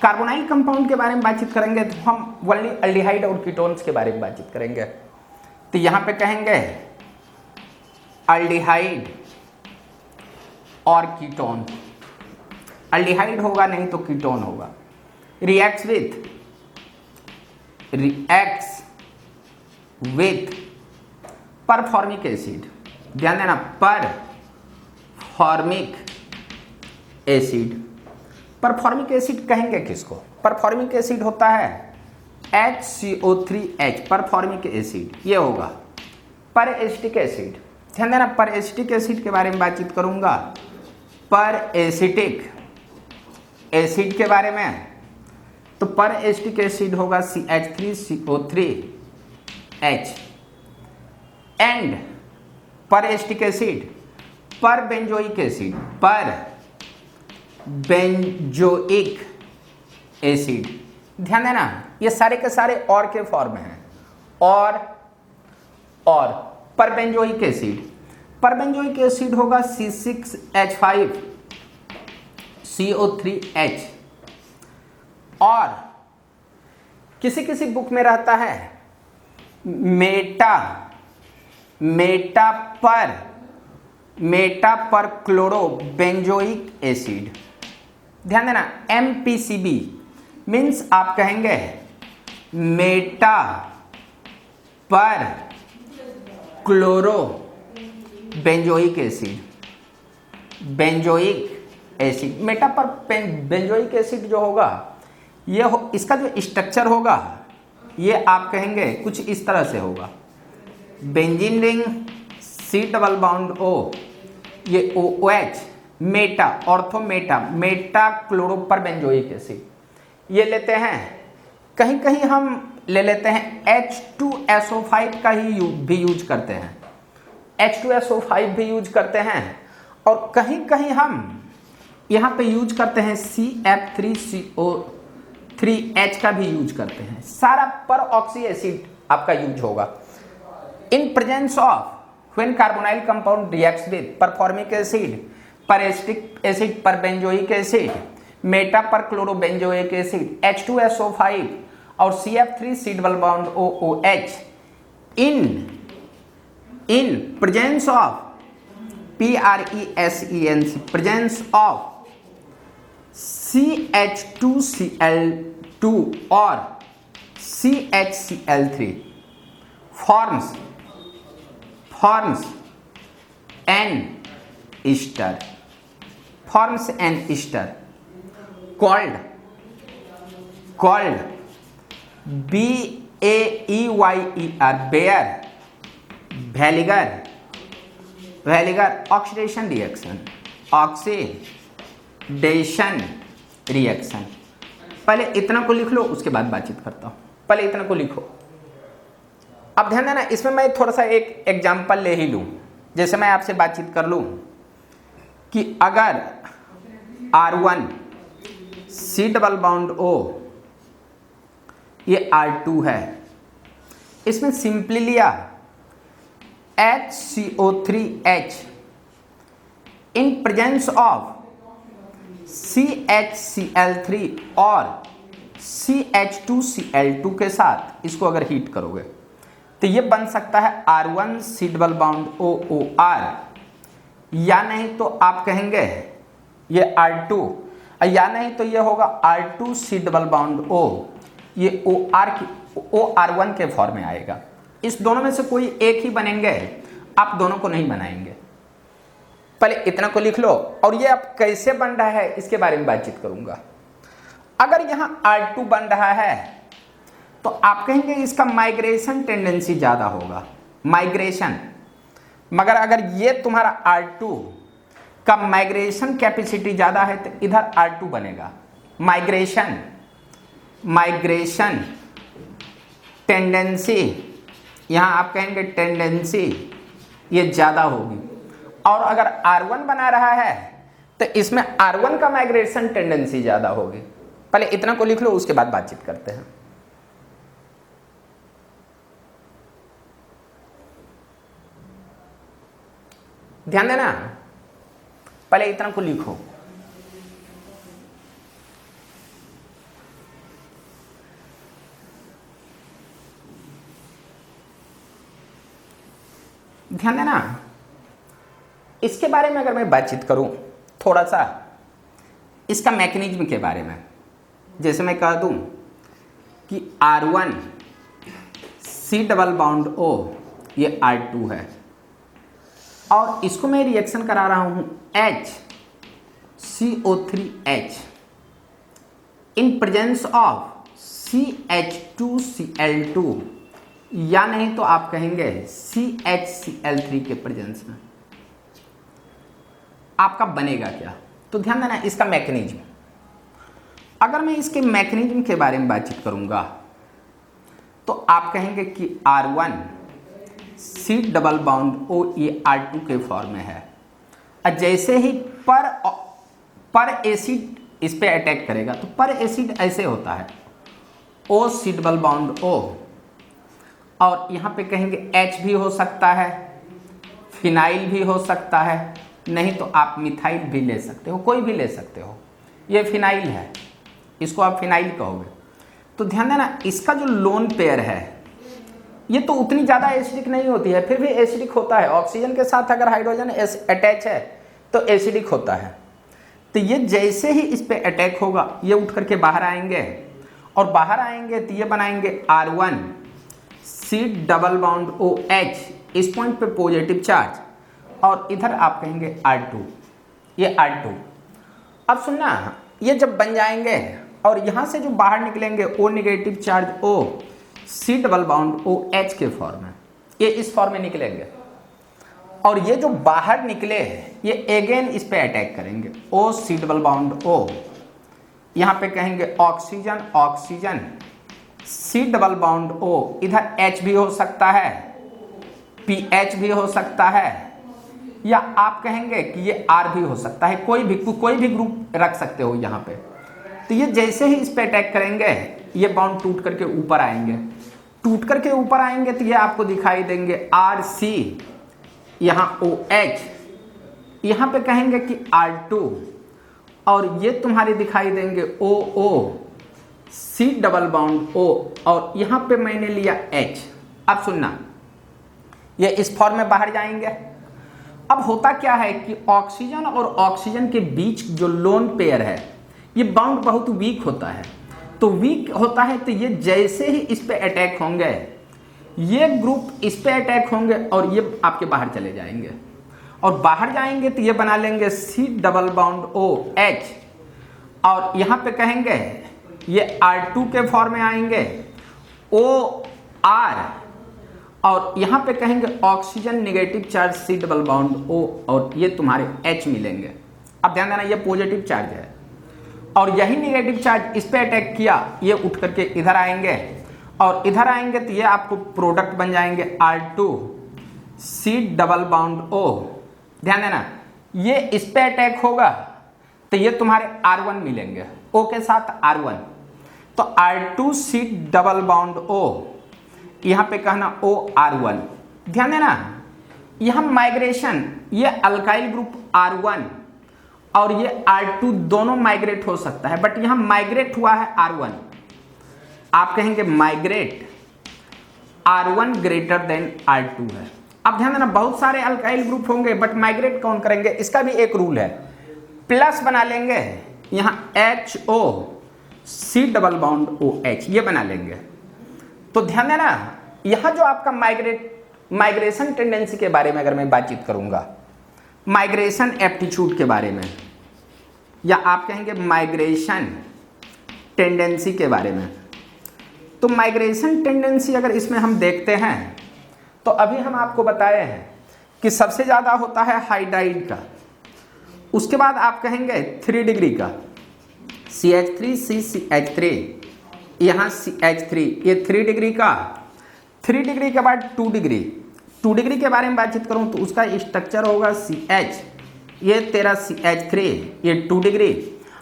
carbonyl compound के बारे में बातचीत करेंगे तो हम ओनली अल्डिहाइड और कीटोन्स के बारे में बातचीत करेंगे। तो यहां पे कहेंगे अल्डिहाइड और कीटोन। अल्डिहाइड होगा नहीं तो कीटोन होगा। Reacts with performic acid. ध्यान देना, परफॉर्मिक एसिड कहेंगे किसको? परफॉर्मिक एसिड होता है HCO3H परफॉर्मिक एसिड, ये होगा। पर एसिटिक एसिड, ध्यान देना, पर एसिटिक एसिड के बारे में बातचीत करूंगा। पर एसिटिक एसिड के बारे में, तो पर एसिटिक एसिड होगा CH3CO3H एंड पर acetic acid perbenzoic acid. ध्यान देना, ये सारे के सारे और के फॉर्म में हैं। और पर बेंजोइक एसिड होगा C6H5CO3H। और किसी किसी बुक में रहता है मेटा पर क्लोरो बेंजोइक एसिड। ध्यान देना, MPCB मीन्स आप कहेंगे मेटा पर क्लोरो बेंजोइक एसिड। मेटा पर बेंजोइक एसिड जो होगा इसका जो स्ट्रक्चर होगा ये आप कहेंगे कुछ इस तरह से होगा। Benzene ring C double bond O, ये OH मेटा क्लोरोपर बेंजोइक एसिड ये लेते हैं। कहीं कहीं हम ले लेते हैं H2SO5 का ही भी यूज करते हैं, H2SO5 भी यूज करते हैं। और कहीं कहीं हम यहाँ पे यूज करते हैं CF3CO3H का भी यूज करते हैं। सारा पर ऑक्सी एसिड आपका यूज होगा। In presence of when carbonyl compound reacts with performic acid, peracetic acid, perbenzoic acid, meta per chlorobenzoic acid, H2SO5 और CF3C double bond OOH in presence of PRESENC, presence of CH2Cl2 or CHCl3 forms an ester called called BAEYER Baeyer Villiger oxidation reaction. पहले इतना को लिख लो, उसके बाद बातचीत करता हूं। पहले इतना को लिखो। अब ध्यान देना, इसमें मैं थोड़ा सा एक एग्जांपल ले ही लूं। जैसे मैं आपसे बातचीत कर लूं कि अगर R1 C double bond O, ये R2 है, इसमें सिंपली लिया HCO3H in presence of CHCl3 और CH2Cl2 के साथ इसको अगर हीट करोगे तो ये बन सकता है R1 C double bond OOR, या नहीं तो आप कहेंगे ये R2, या नहीं तो ये होगा R2 C double bond O, ये OR1 के फॉर्म में आएगा। इस दोनों में से कोई एक ही बनेंगे, आप दोनों को नहीं बनाएंगे। पहले इतना को लिख लो, और ये अब कैसे बन रहा है इसके बारे में बातचीत करूंगा। अगर यहां R2 बन रहा है तो आप कहेंगे इसका माइग्रेशन टेंडेंसी ज्यादा होगा, माइग्रेशन। मगर अगर ये तुम्हारा R2 का माइग्रेशन कैपेसिटी ज्यादा है तो इधर R2 बनेगा। माइग्रेशन टेंडेंसी, यहां आप कहेंगे टेंडेंसी ये ज्यादा होगी। और अगर R1 बना रहा है तो इसमें R1 का माइग्रेशन टेंडेंसी ज्यादा होगी। पहले इतना को लिख लो, उसके बाद बातचीत करते हैं। ध्यान देना, पहले इतना को लिखो। ध्यान देना, इसके बारे में अगर मैं बातचीत करूं थोड़ा सा इसका मैकेनिज्म के बारे में, जैसे मैं कह दूं कि R1 C double bond O, ये R2 है, और इसको मैं रिएक्शन करा रहा हूं HCO3H in presence of CH2Cl2, या नहीं तो आप कहेंगे CHCl3 के प्रेजेंस में। आपका बनेगा क्या? तो ध्यान देना इसका मैकेनिज्म। अगर मैं इसके मैकेनिज्म के बारे में बातचीत करूंगा तो आप कहेंगे कि R1 C double bond O, ये R2 के फॉर्म में है। और जैसे ही पर एसिड इस पे अटैक करेगा तो पर एसिड ऐसे होता है O C double bond O, और यहाँ पे कहेंगे H भी हो सकता है, फिनाइल भी हो सकता है, नहीं तो आप मिथाइल भी ले सकते हो, कोई भी ले सकते हो। ये फिनाइल है, इसको आप फिनाइल कहोगे। तो ध्यान देना, इसका जो लोन पेयर है ये तो उतनी ज़्यादा एसिडिक नहीं होती है, फिर भी एसिडिक होता है। ऑक्सीजन के साथ अगर हाइड्रोजन अटैच है तो एसिडिक होता है। तो ये जैसे ही इस पे अटैक होगा ये उठ करके बाहर आएंगे, और बाहर आएंगे तो ये बनाएंगे R1 C double bond OH, इस पॉइंट पे पॉजिटिव चार्ज, और इधर आप कहेंगे R2, ये R2। अब सुनना, ये जब बन जाएंगे और यहाँ से जो बाहर निकलेंगे O negative charge O C double bond OH के फॉर्म में, ये इस फॉर्म में निकलेंगे, और ये जो बाहर निकले ये अगेन इस पे अटैक करेंगे O C double bond O, यहाँ पे कहेंगे oxygen oxygen C double bond O, इधर H भी हो सकता है, PH भी हो सकता है, या आप कहेंगे कि ये R भी हो सकता है, कोई भी ग्रुप रख सकते हो यहाँ पे। तो ये जैसे ही इस पे अटैक करेंगे ये बॉन्ड टूट करके ऊपर आएंगे, तो ये आपको दिखाई देंगे RC, यहाँ OH, यहाँ पे कहेंगे कि R2, और ये तुम्हारे दिखाई देंगे OO C double bond O, और यहाँ पे मैंने लिया H। अब सुनना, ये इस फॉर्म में बाहर जाएंगे। अब होता क्या है कि ऑक्सीजन और ऑक्सीजन के बीच जो लोन पेयर है ये बॉन्ड बहुत वीक होता है, तो वीक होता है तो ये जैसे ही इस पे अटैक होंगे ये ग्रुप इस पे अटैक होंगे और ये आपके बाहर चले जाएंगे, और बाहर जाएंगे तो ये बना लेंगे C डबल बॉन्ड OH, और यहाँ पे कहेंगे ये R2 के फॉर्म में आएंगे OR, और यहाँ पे कहेंगे oxygen negative charge C double bond O, और ये तुम्हारे H मिलेंगे। अब ध्यान देना ये पॉजिटिव चार्ज है, और यही नेगेटिव चार्ज इस पे अटैक किया, ये उठ करके इधर आएंगे, और इधर आएंगे तो ये आपको प्रोडक्ट बन जाएंगे R2 C double bond O। ध्यान देना ये इस पे अटैक होगा तो ये तुम्हारे R1 मिलेंगे, O के साथ R1, तो R2 C double bond O, यहाँ पे कहना OR1। ध्यान देना यहाँ माइग्रेशन, ये अल्काइल ग्रुप R1 और ये R2 दोनों माइग्रेट हो सकता है, बट यहाँ माइग्रेट हुआ है R1। आप कहेंगे migrate R1 greater than R2 है। अब ध्यान देना बहुत सारे अल्काइल ग्रुप होंगे बट माइग्रेट कौन करेंगे, इसका भी एक रूल है, प्लस बना लेंगे यहाँ HO C double bond OH, ये बना लेंगे। तो ध्यान देना यहाँ जो आपका माइग्रेशन टेंडेंसी के बारे में अगर मैं बातचीत करूंगा, माइग्रेशन एप्टीट्यूड के बारे में, या आप कहेंगे माइग्रेशन टेंडेंसी के बारे में, तो माइग्रेशन टेंडेंसी अगर इसमें हम देखते हैं तो अभी हम आपको बताए हैं कि सबसे ज़्यादा होता है हाइड्राइड का, उसके बाद आप कहेंगे 3 डिग्री का CH3CCH3, यहाँ CH3, ये 3 डिग्री का, 3 डिग्री के बाद 2 डिग्री, 2 डिग्री के बारे में बातचीत करूँ तो उसका स्ट्रक्चर होगा CH, ये तेरा CH3, ये 2 डिग्री,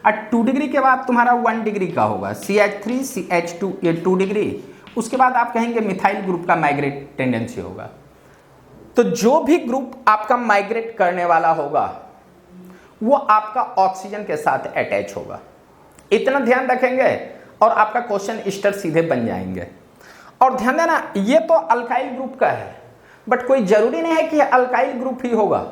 और 2 डिग्री के बाद तुम्हारा 1 डिग्री का होगा CH3CH2, ये 2 डिग्री, उसके बाद आप कहेंगे मिथाइल ग्रुप का माइग्रेट टेंडेंसी होगा। तो जो भी ग्रुप आपका माइग्रेट करने वाला होगा वो आपका ऑक्सीजन के साथ अटैच होगा, इतना ध्यान रखेंगे और आपका क्वेश्चन स्टर सीधे बन जाएंगे। और ध्यान देना ये तो अल्काइल ग्रुप का है, बट कोई जरूरी नहीं है कि अल्काइल ग्रुप ही होगा,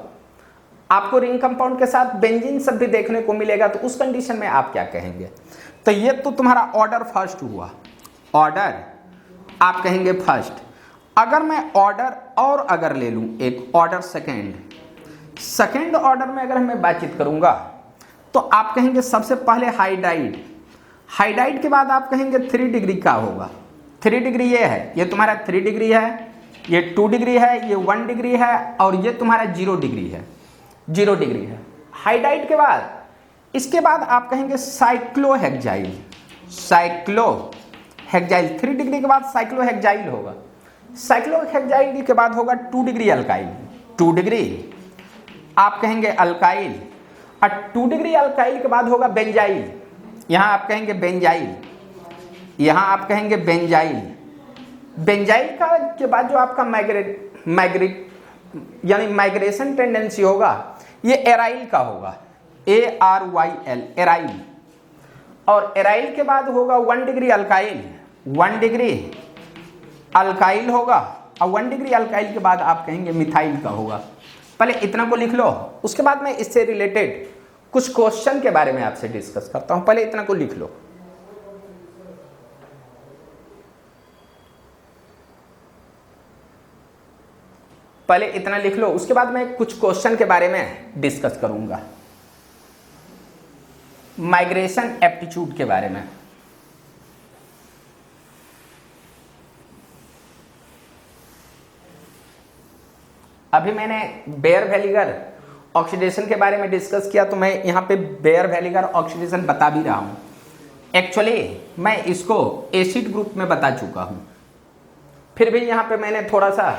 आपको रिंग कंपाउंड के साथ बेंजीन सब भी देखने को मिलेगा, तो उस कंडीशन में आप क्या कहेंगे। तो ये तो तुम्हारा ऑर्डर फर्स्ट हुआ, ऑर्डर आप कहेंगे फर्स्ट। अगर मैं ऑर्डर और अगर ले लूं एक ऑर्डर सेकेंड ऑर्डर में अगर मैं बातचीत करूंगा तो आप कहेंगे सबसे पहले हाइड्राइड के बाद आप कहेंगे 3 डिग्री का होगा। 3 डिग्री ये है, ये तुम्हारा 3 डिग्री है, ये 2 डिग्री है, ये 1 डिग्री है, और ये तुम्हारा 0 डिग्री है, 0 डिग्री है हाइड्राइड के बाद। इसके बाद आप कहेंगे साइक्लोहेक्साइल, 3 डिग्री के बाद साइक्लोहेक्साइल होगा, साइक्लोहेक्साइल के बाद होगा 2 डिग्री अल्काइल, 2 डिग्री आप कहेंगे अल्काइल, और 2 डिग्री अल्काइल के बाद होगा बेंजाइल, यहाँ आप कहेंगे बेंजाइल, यहाँ आप कहेंगे बेंजाइल। बेंजाइल का के बाद जो आपका माइग्रेट यानी माइग्रेशन टेंडेंसी होगा ये एराइल का होगा, ARYL एराइल, और एराइल के बाद होगा 1 डिग्री अल्काइल, 1 डिग्री अल्काइल होगा, और 1 डिग्री अल्काइल के बाद आप कहेंगे मिथाइल का होगा। पहले इतना को लिख लो, उसके बाद मैं इससे रिलेटेड कुछ क्वेश्चन के बारे में आपसे डिस्कस करता हूं। पहले इतना को लिख लो, पहले इतना लिख लो, उसके बाद मैं कुछ क्वेश्चन के बारे में डिस्कस करूंगा, माइग्रेशन एप्टीट्यूड के बारे में। अभी मैंने बेयर वैलिगर ऑक्सीडेशन के बारे में डिस्कस किया, तो मैं यहाँ पे बेयर वैलिगर ऑक्सीडेशन बता भी रहा हूँ। एक्चुअली मैं इसको एसिड ग्रुप में बता चुका हूँ, फिर भी यहाँ पे मैंने थोड़ा सा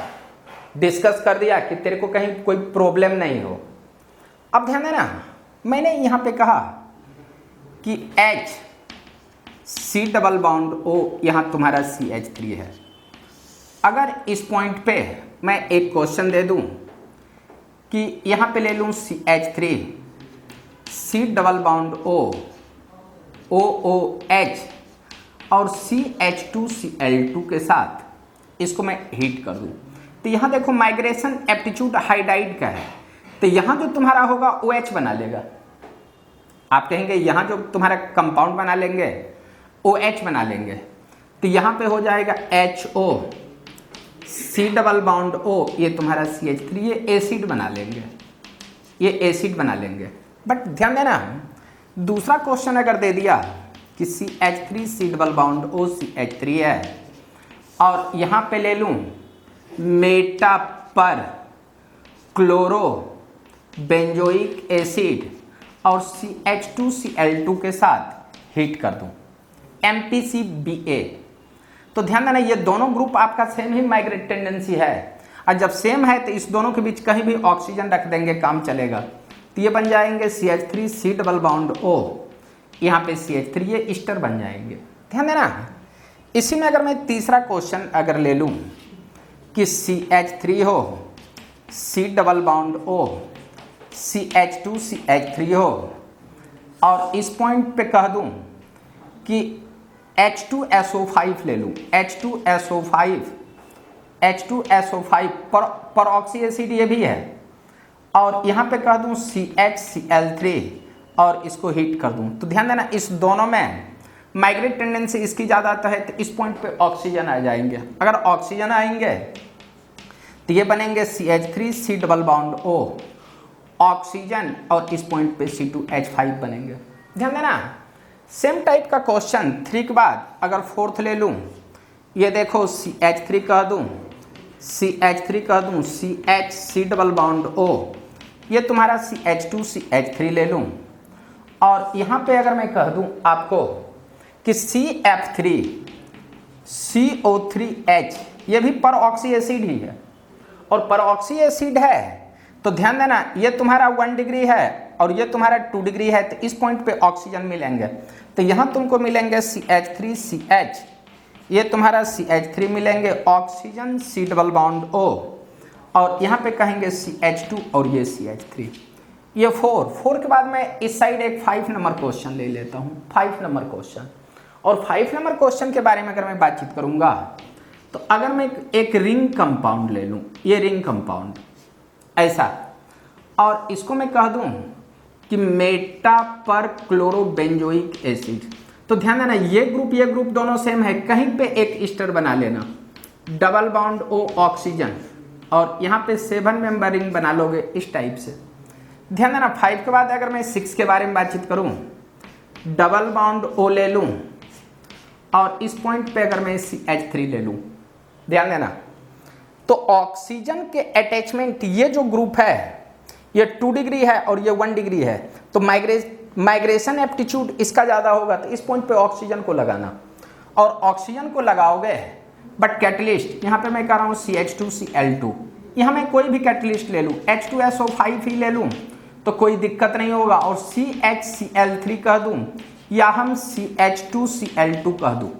डिस्कस कर दिया कि तेरे को कहीं कोई प्रॉब्लम नहीं हो। अब ध्यान देना मैंने यहाँ पे कहा कि H C double bond O, यहाँ तुम्हारा CH3 है। अगर इस पॉइंट पे मैं एक क्वेश्चन दे दूं कि यहाँ पे ले लूँ CH3 C double bond O OOH और CH2Cl2 के साथ इसको मैं हीट कर दूं, तो यहाँ देखो माइग्रेशन एप्टीट्यूड हाइड्राइड का है, तो यहाँ जो तुम्हारा होगा OH बना लेगा। आप कहेंगे यहाँ जो तुम्हारा कंपाउंड बना लेंगे OH बना लेंगे, तो यहाँ पे हो जाएगा HO C double bond O, ये तुम्हारा CH3, ये एसिड बना लेंगे, ये एसिड बना लेंगे। बट ध्यान देना दूसरा क्वेश्चन अगर दे दिया कि CH3 C double bond O CH3 है, और यहाँ पे ले लूँ मेटा पर क्लोरो बेंजोइक एसिड और CH2Cl2 के साथ हीट कर दूँ, MpCBA। तो ध्यान देना ये दोनों ग्रुप आपका सेम ही माइग्रेट टेंडेंसी है, और जब सेम है तो इस दोनों के बीच कहीं भी ऑक्सीजन रख देंगे काम चलेगा। तो ये बन जाएंगे CH3 C double bond O, यहाँ पे CH3 ये ईस्टर बन जाएंगे। ध्यान देना इसी में अगर मैं तीसरा क्वेश्चन अगर ले लूँ कि CH3 हो C double bond O CH2CH3 हो, और इस पॉइंट पे कह दूँ कि H2SO5 ले लूँ, H2SO5 पर ऑक्सी एसिड ये भी है, और यहाँ पे कह दूँ CHCl3 और इसको हीट कर दूँ। तो ध्यान देना इस दोनों में माइग्रेट टेंडेंसी इसकी ज़्यादा है, तो इस पॉइंट पे ऑक्सीजन आ जाएंगे। अगर ऑक्सीजन आएंगे तो ये बनेंगे CH3 C double bond O oxygen, और इस पॉइंट पे C2H5 बनेंगे। ध्यान देना सेम टाइप का क्वेश्चन 3 के बाद अगर फोर्थ ले लूँ, ये देखो CH3 कह दूँ, CH डबल बॉन्ड O, ये तुम्हारा CH2CH3 ले लूँ, और यहाँ पे अगर मैं कह दूँ आपको कि CF3 CO3H, ये भी पर ऑक्सी एसिड ही है, और पर ऑक्सी एसिड है तो ध्यान देना ये तुम्हारा 1 डिग्री है और ये तुम्हारा 2 डिग्री है, तो इस पॉइंट पे ऑक्सीजन मिलेंगे। तो यहाँ तुमको मिलेंगे CH3CH, ये तुम्हारा CH3 मिलेंगे oxygen C double bond O, और यहाँ पे कहेंगे CH2 और ये CH3, ये 4 के बाद मैं इस साइड एक 5 नंबर क्वेश्चन ले लेता हूँ। 5 नंबर क्वेश्चन, और 5 नंबर क्वेश्चन के बारे में अगर मैं बातचीत करूँगा तो अगर मैं एक रिंग कंपाउंड ले लूँ, ये रिंग कंपाउंड ऐसा, और इसको मैं कह दूँ कि मेटा पर क्लोरोबेंजोइक एसिड, तो ध्यान देना ये ग्रुप दोनों सेम है, कहीं पे एक ईस्टर बना लेना, डबल बॉन्ड O ऑक्सीजन, और यहाँ पे 7 मेंबर रिंग बना लोगे इस टाइप से। ध्यान देना 5 के बाद अगर मैं 6 के बारे में बातचीत करूँ, डबल बॉन्ड O ले लूँ, और इस पॉइंट पे अगर मैं CH3 ले लूँ, ध्यान देना तो ऑक्सीजन के अटैचमेंट ये जो ग्रुप है ये 2 डिग्री है और ये 1 डिग्री है, तो माइग्रेशन एप्टीट्यूड इसका ज़्यादा होगा, तो इस पॉइंट पे ऑक्सीजन को लगाना, और ऑक्सीजन को लगाओगे बट कैटलिस्ट यहाँ पे मैं कह रहा हूँ CH2Cl2, यहाँ मैं कोई भी कैटलिस्ट ले लूँ, H2SO5 ही ले लूँ तो कोई दिक्कत नहीं होगा, और CHCl3 कह दूँ या हम CH2Cl2 कह दूँ,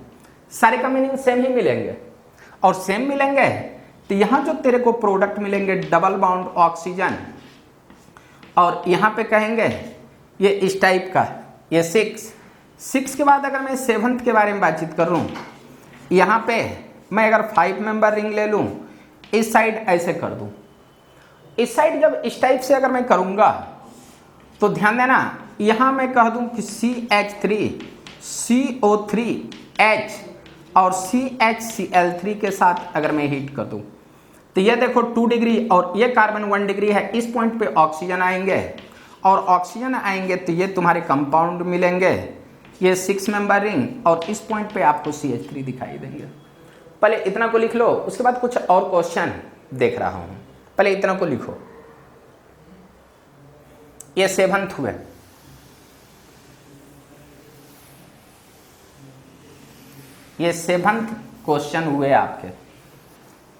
सारे का मीनिंग सेम ही मिलेंगे, और सेम मिलेंगे तो यहाँ जो तेरे को प्रोडक्ट मिलेंगे डबल बॉन्ड ऑक्सीजन, और यहाँ पे कहेंगे ये इस टाइप का, ये 6 के बाद अगर मैं 7th के बारे में बातचीत कर लूँ, यहाँ पे मैं अगर 5 मेंबर रिंग ले लूँ, इस साइड ऐसे कर दूँ, इस साइड जब इस टाइप से अगर मैं करूँगा तो ध्यान देना यहाँ मैं कह दूँ कि CH3 CO3H और CHCl3 के साथ अगर मैं हीट कर दूँ तो ये देखो 2 डिग्री और ये कार्बन 1 डिग्री है, इस पॉइंट पे ऑक्सीजन आएंगे, और ऑक्सीजन आएंगे तो ये तुम्हारे कंपाउंड मिलेंगे, ये 6 मेंबर रिंग, और इस पॉइंट पे आपको CH3 दिखाई देंगे। पहले इतना को लिख लो, उसके बाद कुछ और क्वेश्चन देख रहा हूँ, पहले इतना को लिखो। ये 7th हुए, ये 7th क्वेश्चन हुए आपके।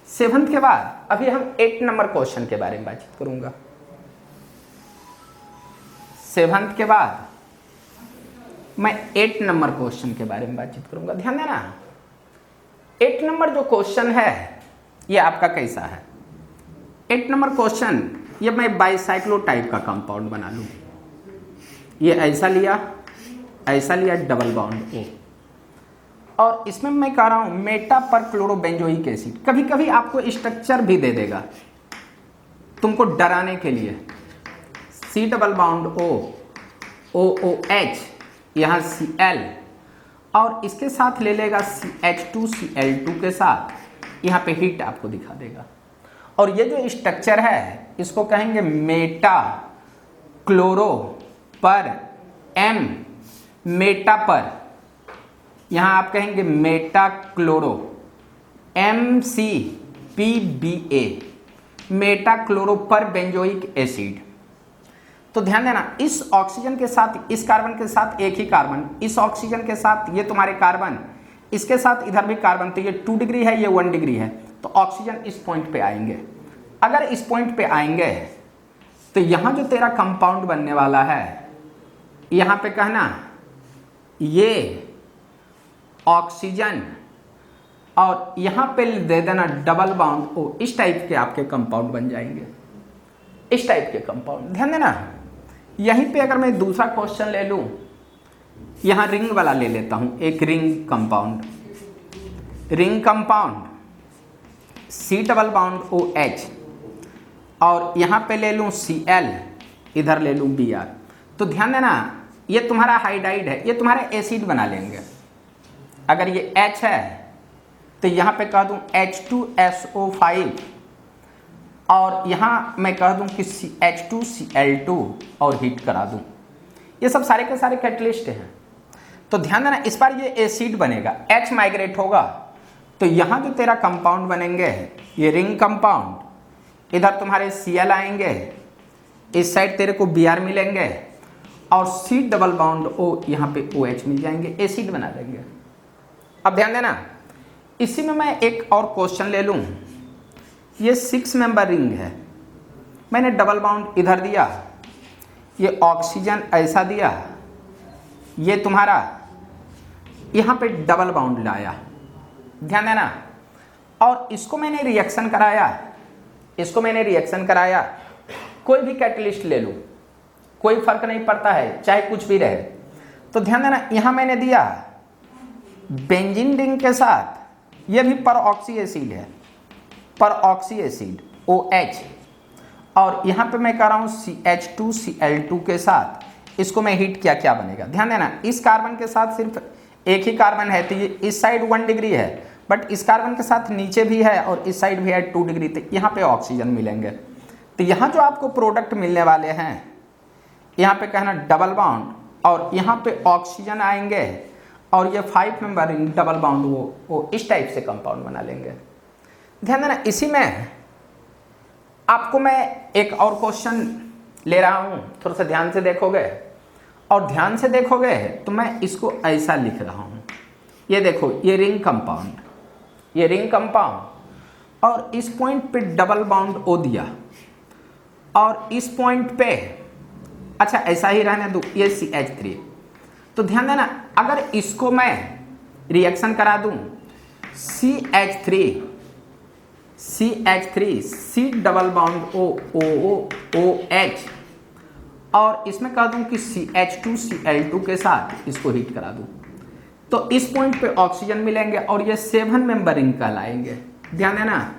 7th के बाद अभी हम 8 नंबर क्वेश्चन के बारे में बातचीत करूंगा। 7th के बाद मैं 8 नंबर क्वेश्चन के बारे में बातचीत करूंगा। ध्यान देना 8 नंबर जो क्वेश्चन है ये आपका कैसा है। 8 नंबर क्वेश्चन ये मैं बाइसाइक्लो टाइप का कंपाउंड बना लूँ, ये ऐसा लिया डबल बॉन्ड O, और इसमें मैं कह रहा हूँ मेटा पर क्लोरोबेंजोइक एसिड। कभी कभी आपको स्ट्रक्चर भी दे देगा तुमको डराने के लिए, C double bond O OOH, यहाँ Cl, और इसके साथ ले लेगा CH2Cl2 के साथ, यहाँ पे हीट आपको दिखा देगा, और ये जो स्ट्रक्चर है इसको कहेंगे मेटा क्लोरो पर M, मेटा पर यहाँ आप कहेंगे मेटाक्लोरो, MCPBA, मेटाक्लोरोपर बेंजोइक एसिड। तो ध्यान देना, इस ऑक्सीजन के साथ, इस कार्बन के साथ एक ही कार्बन, इस ऑक्सीजन के साथ ये तुम्हारे कार्बन, इसके साथ इधर भी कार्बन, तो ये 2 डिग्री है, ये 1 डिग्री है, तो ऑक्सीजन इस पॉइंट पे आएंगे। अगर इस पॉइंट पे आएंगे तो यहाँ जो तेरा कंपाउंड बनने वाला है, यहाँ पे कहना ये ऑक्सीजन और यहाँ पे दे देना डबल बाउंड ओ, इस टाइप के आपके कंपाउंड बन जाएंगे, इस टाइप के कंपाउंड। ध्यान देना, यहीं पे अगर मैं दूसरा क्वेश्चन ले लूँ, यहाँ रिंग वाला ले लेता हूँ, एक ring compound, C double bond OH, और यहाँ पे ले लूँ Cl, इधर ले लूँ Br। तो ध्यान देना, ये तुम्हारा हाइड्राइड है, ये तुम्हारा एसिड बना लेंगे। अगर ये H है तो यहाँ पे कह दूँ H2SO5, और यहाँ मैं कह दूँ कि H2Cl2 और हीट करा दूँ। ये सब सारे के सारे कैटलिस्ट हैं। तो ध्यान देना, इस बार ये एसिड बनेगा, H माइग्रेट होगा, तो यहाँ जो तेरा कंपाउंड बनेंगे ये रिंग कंपाउंड, इधर तुम्हारे Cl आएंगे, इस साइड तेरे को Br मिलेंगे, और C डबल बाउंड O, यहाँ पे OH मिल जाएंगे, एसिड बना देंगे। अब ध्यान देना, इसी में मैं एक और क्वेश्चन ले लूँ। ये 6 मेंबर रिंग है, मैंने डबल बाउंड इधर दिया, ये ऑक्सीजन ऐसा दिया, ये तुम्हारा यहाँ पे डबल बाउंड लाया। ध्यान देना, और इसको मैंने रिएक्शन कराया, कोई भी कैटलिस्ट ले लूँ, कोई फर्क नहीं पड़ता है, चाहे कुछ भी रहे। तो ध्यान देना, यहाँ मैंने दिया बेंजीन रिंग के साथ, ये भी पर ऑक्सी एसिड है, पर ऑक्सी एसिड OH, और यहाँ पे मैं कर रहा हूँ CH2Cl2 के साथ, इसको मैं हीट किया, क्या बनेगा। ध्यान देना, इस कार्बन के साथ सिर्फ एक ही कार्बन है, तो ये इस साइड 1 डिग्री है, बट इस कार्बन के साथ नीचे भी है और इस साइड भी है 2 डिग्री, तो यहाँ पे ऑक्सीजन मिलेंगे। तो यहाँ जो आपको प्रोडक्ट मिलने वाले हैं, यहाँ पे कहना डबल बाउंड, और यहाँ पे ऑक्सीजन आएंगे, और ये 5 मेंबर रिंग डबल बाउंड वो इस टाइप से कंपाउंड बना लेंगे। ध्यान देना, इसी में आपको मैं एक और क्वेश्चन ले रहा हूँ, थोड़ा सा ध्यान से देखोगे, और ध्यान से देखोगे तो मैं इसको ऐसा लिख रहा हूँ। ये देखो, ये रिंग कंपाउंड, और इस पॉइंट पे डबल बाउंड O दिया, और इस पॉइंट पे, अच्छा ऐसा ही रहने दो, ये CH3। तो ध्यान देना, अगर इसको मैं रिएक्शन करा दूं, CH3 C double bond OH, और इसमें कह दूं कि CH2Cl2 के साथ इसको हीट करा दूं, तो इस पॉइंट पे ऑक्सीजन मिलेंगे, और ये 7 मेंबर रिंग कहलाएंगे। ध्यान देना,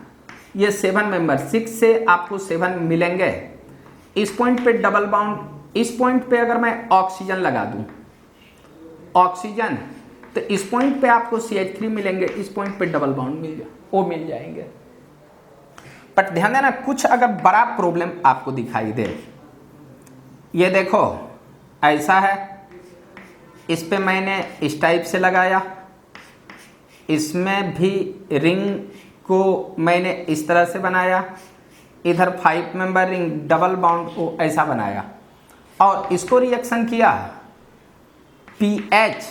ये 7 मेंबर, 6 से आपको 7 मिलेंगे। इस पॉइंट पे डबल बाउंड, इस पॉइंट पे अगर मैं ऑक्सीजन लगा दूं, ऑक्सीजन, तो इस पॉइंट पे आपको CH3 मिलेंगे, इस पॉइंट पे डबल बाउंड मिल जाएंगे। बट ध्यान देना, कुछ अगर बड़ा प्रॉब्लम आपको दिखाई दे, ये देखो ऐसा है, इस पे मैंने इस टाइप से लगाया, इसमें भी रिंग को मैंने इस तरह से बनाया, इधर 5 मेंबर रिंग डबल बाउंड को ऐसा बनाया, और इसको रिएक्शन किया, PH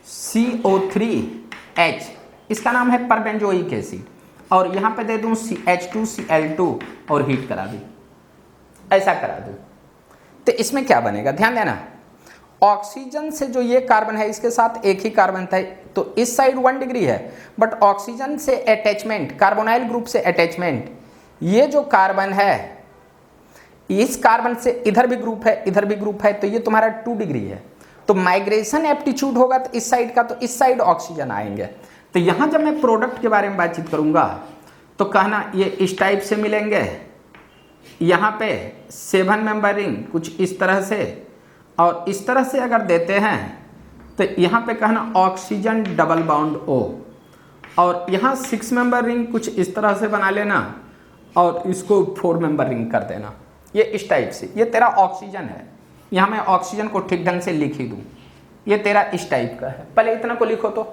CO3H, इसका नाम है परबेंजोइक एसिड, और यहाँ पे दे दूँ CH2Cl2 और हीट करा दूँ, ऐसा करा दूँ, तो इसमें क्या बनेगा। ध्यान देना, ऑक्सीजन से जो ये कार्बन है इसके साथ एक ही कार्बन था, तो इस साइड 1 डिग्री है, बट ऑक्सीजन से अटैचमेंट, कार्बोनाइल ग्रुप से अटैचमेंट, ये जो कार्बन है, इस कार्बन से इधर भी ग्रुप है, इधर भी ग्रुप है, तो ये तुम्हारा 2 डिग्री है, तो माइग्रेशन एप्टीट्यूड होगा तो इस साइड का, तो इस साइड ऑक्सीजन आएंगे। तो यहाँ जब मैं प्रोडक्ट के बारे में बातचीत करूँगा तो कहना ये इस टाइप से मिलेंगे, यहाँ पे 7 मेंबर रिंग कुछ इस तरह से, और इस तरह से अगर देते हैं तो यहाँ पे कहना ऑक्सीजन डबल बाउंड O, और यहाँ 6 मेंबर रिंग कुछ इस तरह से बना लेना, और इसको 4 मेंबर रिंग कर देना, ये इस टाइप से। ये तेरा ऑक्सीजन है, यहाँ मैं ऑक्सीजन को ठीक ढंग से लिख ही दूँ, ये तेरा इस टाइप का है। पहले इतना को लिखो तो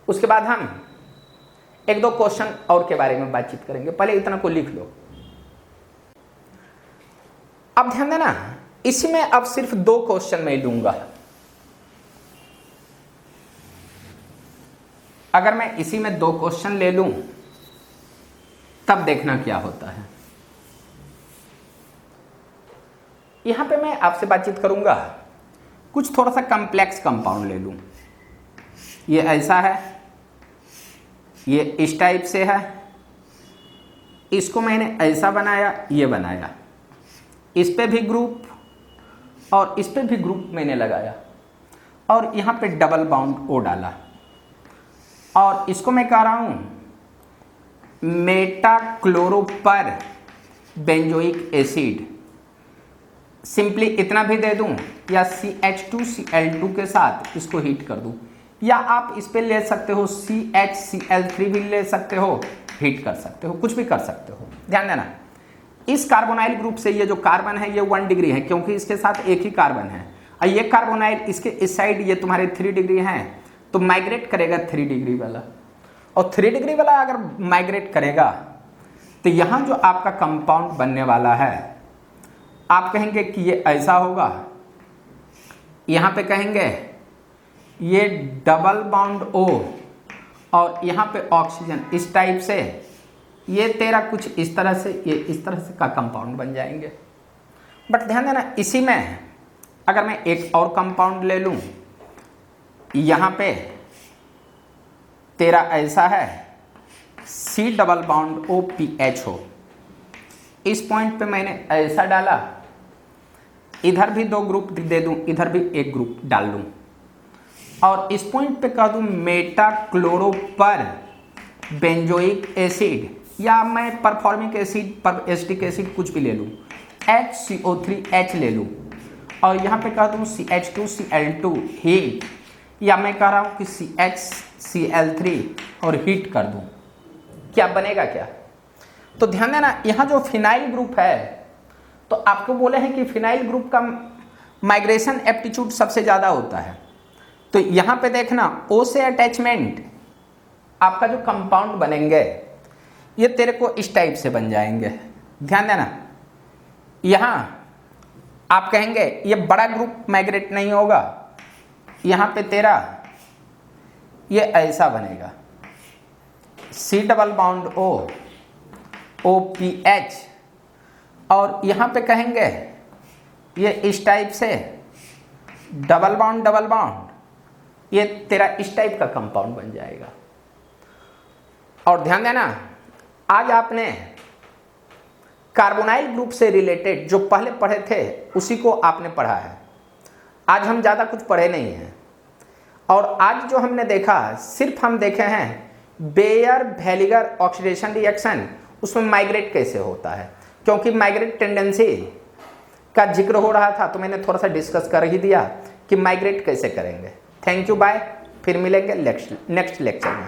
उसके बाद हम एक दो क्वेश्चन और के बारे में बातचीत करेंगे। पहले इतना को लिख लो। अब ध्यान देना, इसी में अब सिर्फ 2 क्वेश्चन मैं लूंगा। अगर मैं इसी में 2 क्वेश्चन ले लूं तब देखना क्या होता है। यहां पे मैं आपसे बातचीत करूंगा, कुछ थोड़ा सा कॉम्प्लेक्स कंपाउंड ले लूं। ये ऐसा है, ये इस टाइप से है, इसको मैंने ऐसा बनाया, ये बनाया, इस पे भी ग्रुप और इस पे भी ग्रुप मैंने लगाया और यहाँ पे डबल बाउंड ओ डाला और इसको मैं कह रहा हूँ मेटाक्लोरोपर बेंजोइक एसिड। सिंपली इतना भी दे दूं या CH2Cl2 के साथ इसको हीट कर दूं, या आप इस पे ले सकते हो CHCl3 भी ले सकते हो, हीट कर सकते हो, कुछ भी कर सकते हो। ध्यान देना, इस कार्बोनाइल ग्रुप से ये जो कार्बन है ये 1 डिग्री है क्योंकि इसके साथ एक ही कार्बन है, और ये कार्बोनाइल इसके इस साइड ये तुम्हारे 3 डिग्री हैं, तो माइग्रेट करेगा 3 डिग्री वाला, और 3 डिग्री वाला अगर माइग्रेट करेगा तो यहाँ जो आपका कंपाउंड बनने वाला है आप कहेंगे कि ये ऐसा होगा, यहाँ पे कहेंगे ये डबल बाउंड O और यहाँ पे ऑक्सीजन इस टाइप से, ये तेरा कुछ इस तरह से, ये इस तरह से का कंपाउंड बन जाएंगे। बट ध्यान देना, इसी में अगर मैं एक और कंपाउंड ले लूँ, यहाँ पे तेरा ऐसा है C डबल बाउंड OPH हो, इस पॉइंट पे मैंने ऐसा डाला, इधर भी 2 ग्रुप दे दूं, इधर भी एक ग्रुप डाल दूं और इस पॉइंट पे कह दूं मेटाक्लोरोपर बेंजोइक एसिड, या मैं परफॉर्मिक एसिड पर एसिटिक एसिड कुछ भी ले लूं, HCO3H ले लूं और यहाँ पे कह दूं CH2Cl2 हीट, या मैं कह रहा हूँ कि CHCl3 और हीट कर दूं, क्या बनेगा क्या? तो ध्यान देना, यहाँ जो फिनाइल ग्रुप है तो आपको बोले हैं कि फिनाइल ग्रुप का माइग्रेशन एप्टीट्यूड सबसे ज़्यादा होता है, तो यहाँ पे देखना O से अटैचमेंट आपका जो कंपाउंड बनेंगे ये तेरे को इस टाइप से बन जाएंगे। ध्यान देना, यहाँ आप कहेंगे ये बड़ा ग्रुप माइग्रेट नहीं होगा, यहाँ पे तेरा ये ऐसा बनेगा C double bond O OPH, और यहाँ पे कहेंगे ये इस टाइप से डबल बाउंड, ये तेरा इस टाइप का कंपाउंड बन जाएगा। और ध्यान देना, आज आपने कार्बोनाइल ग्रुप से रिलेटेड जो पहले पढ़े थे उसी को आपने पढ़ा है, आज हम ज़्यादा कुछ पढ़े नहीं हैं। और आज जो हमने देखा सिर्फ हम देखे हैं बेयर-वैलिगर ऑक्सीडेशन रिएक्शन, उसमें माइग्रेट कैसे होता है, क्योंकि माइग्रेट टेंडेंसी का जिक्र हो रहा था तो मैंने थोड़ा सा डिस्कस कर ही दिया कि माइग्रेट कैसे करेंगे। थैंक यू, बाय, फिर मिलेंगे नेक्स्ट लेक्चर में।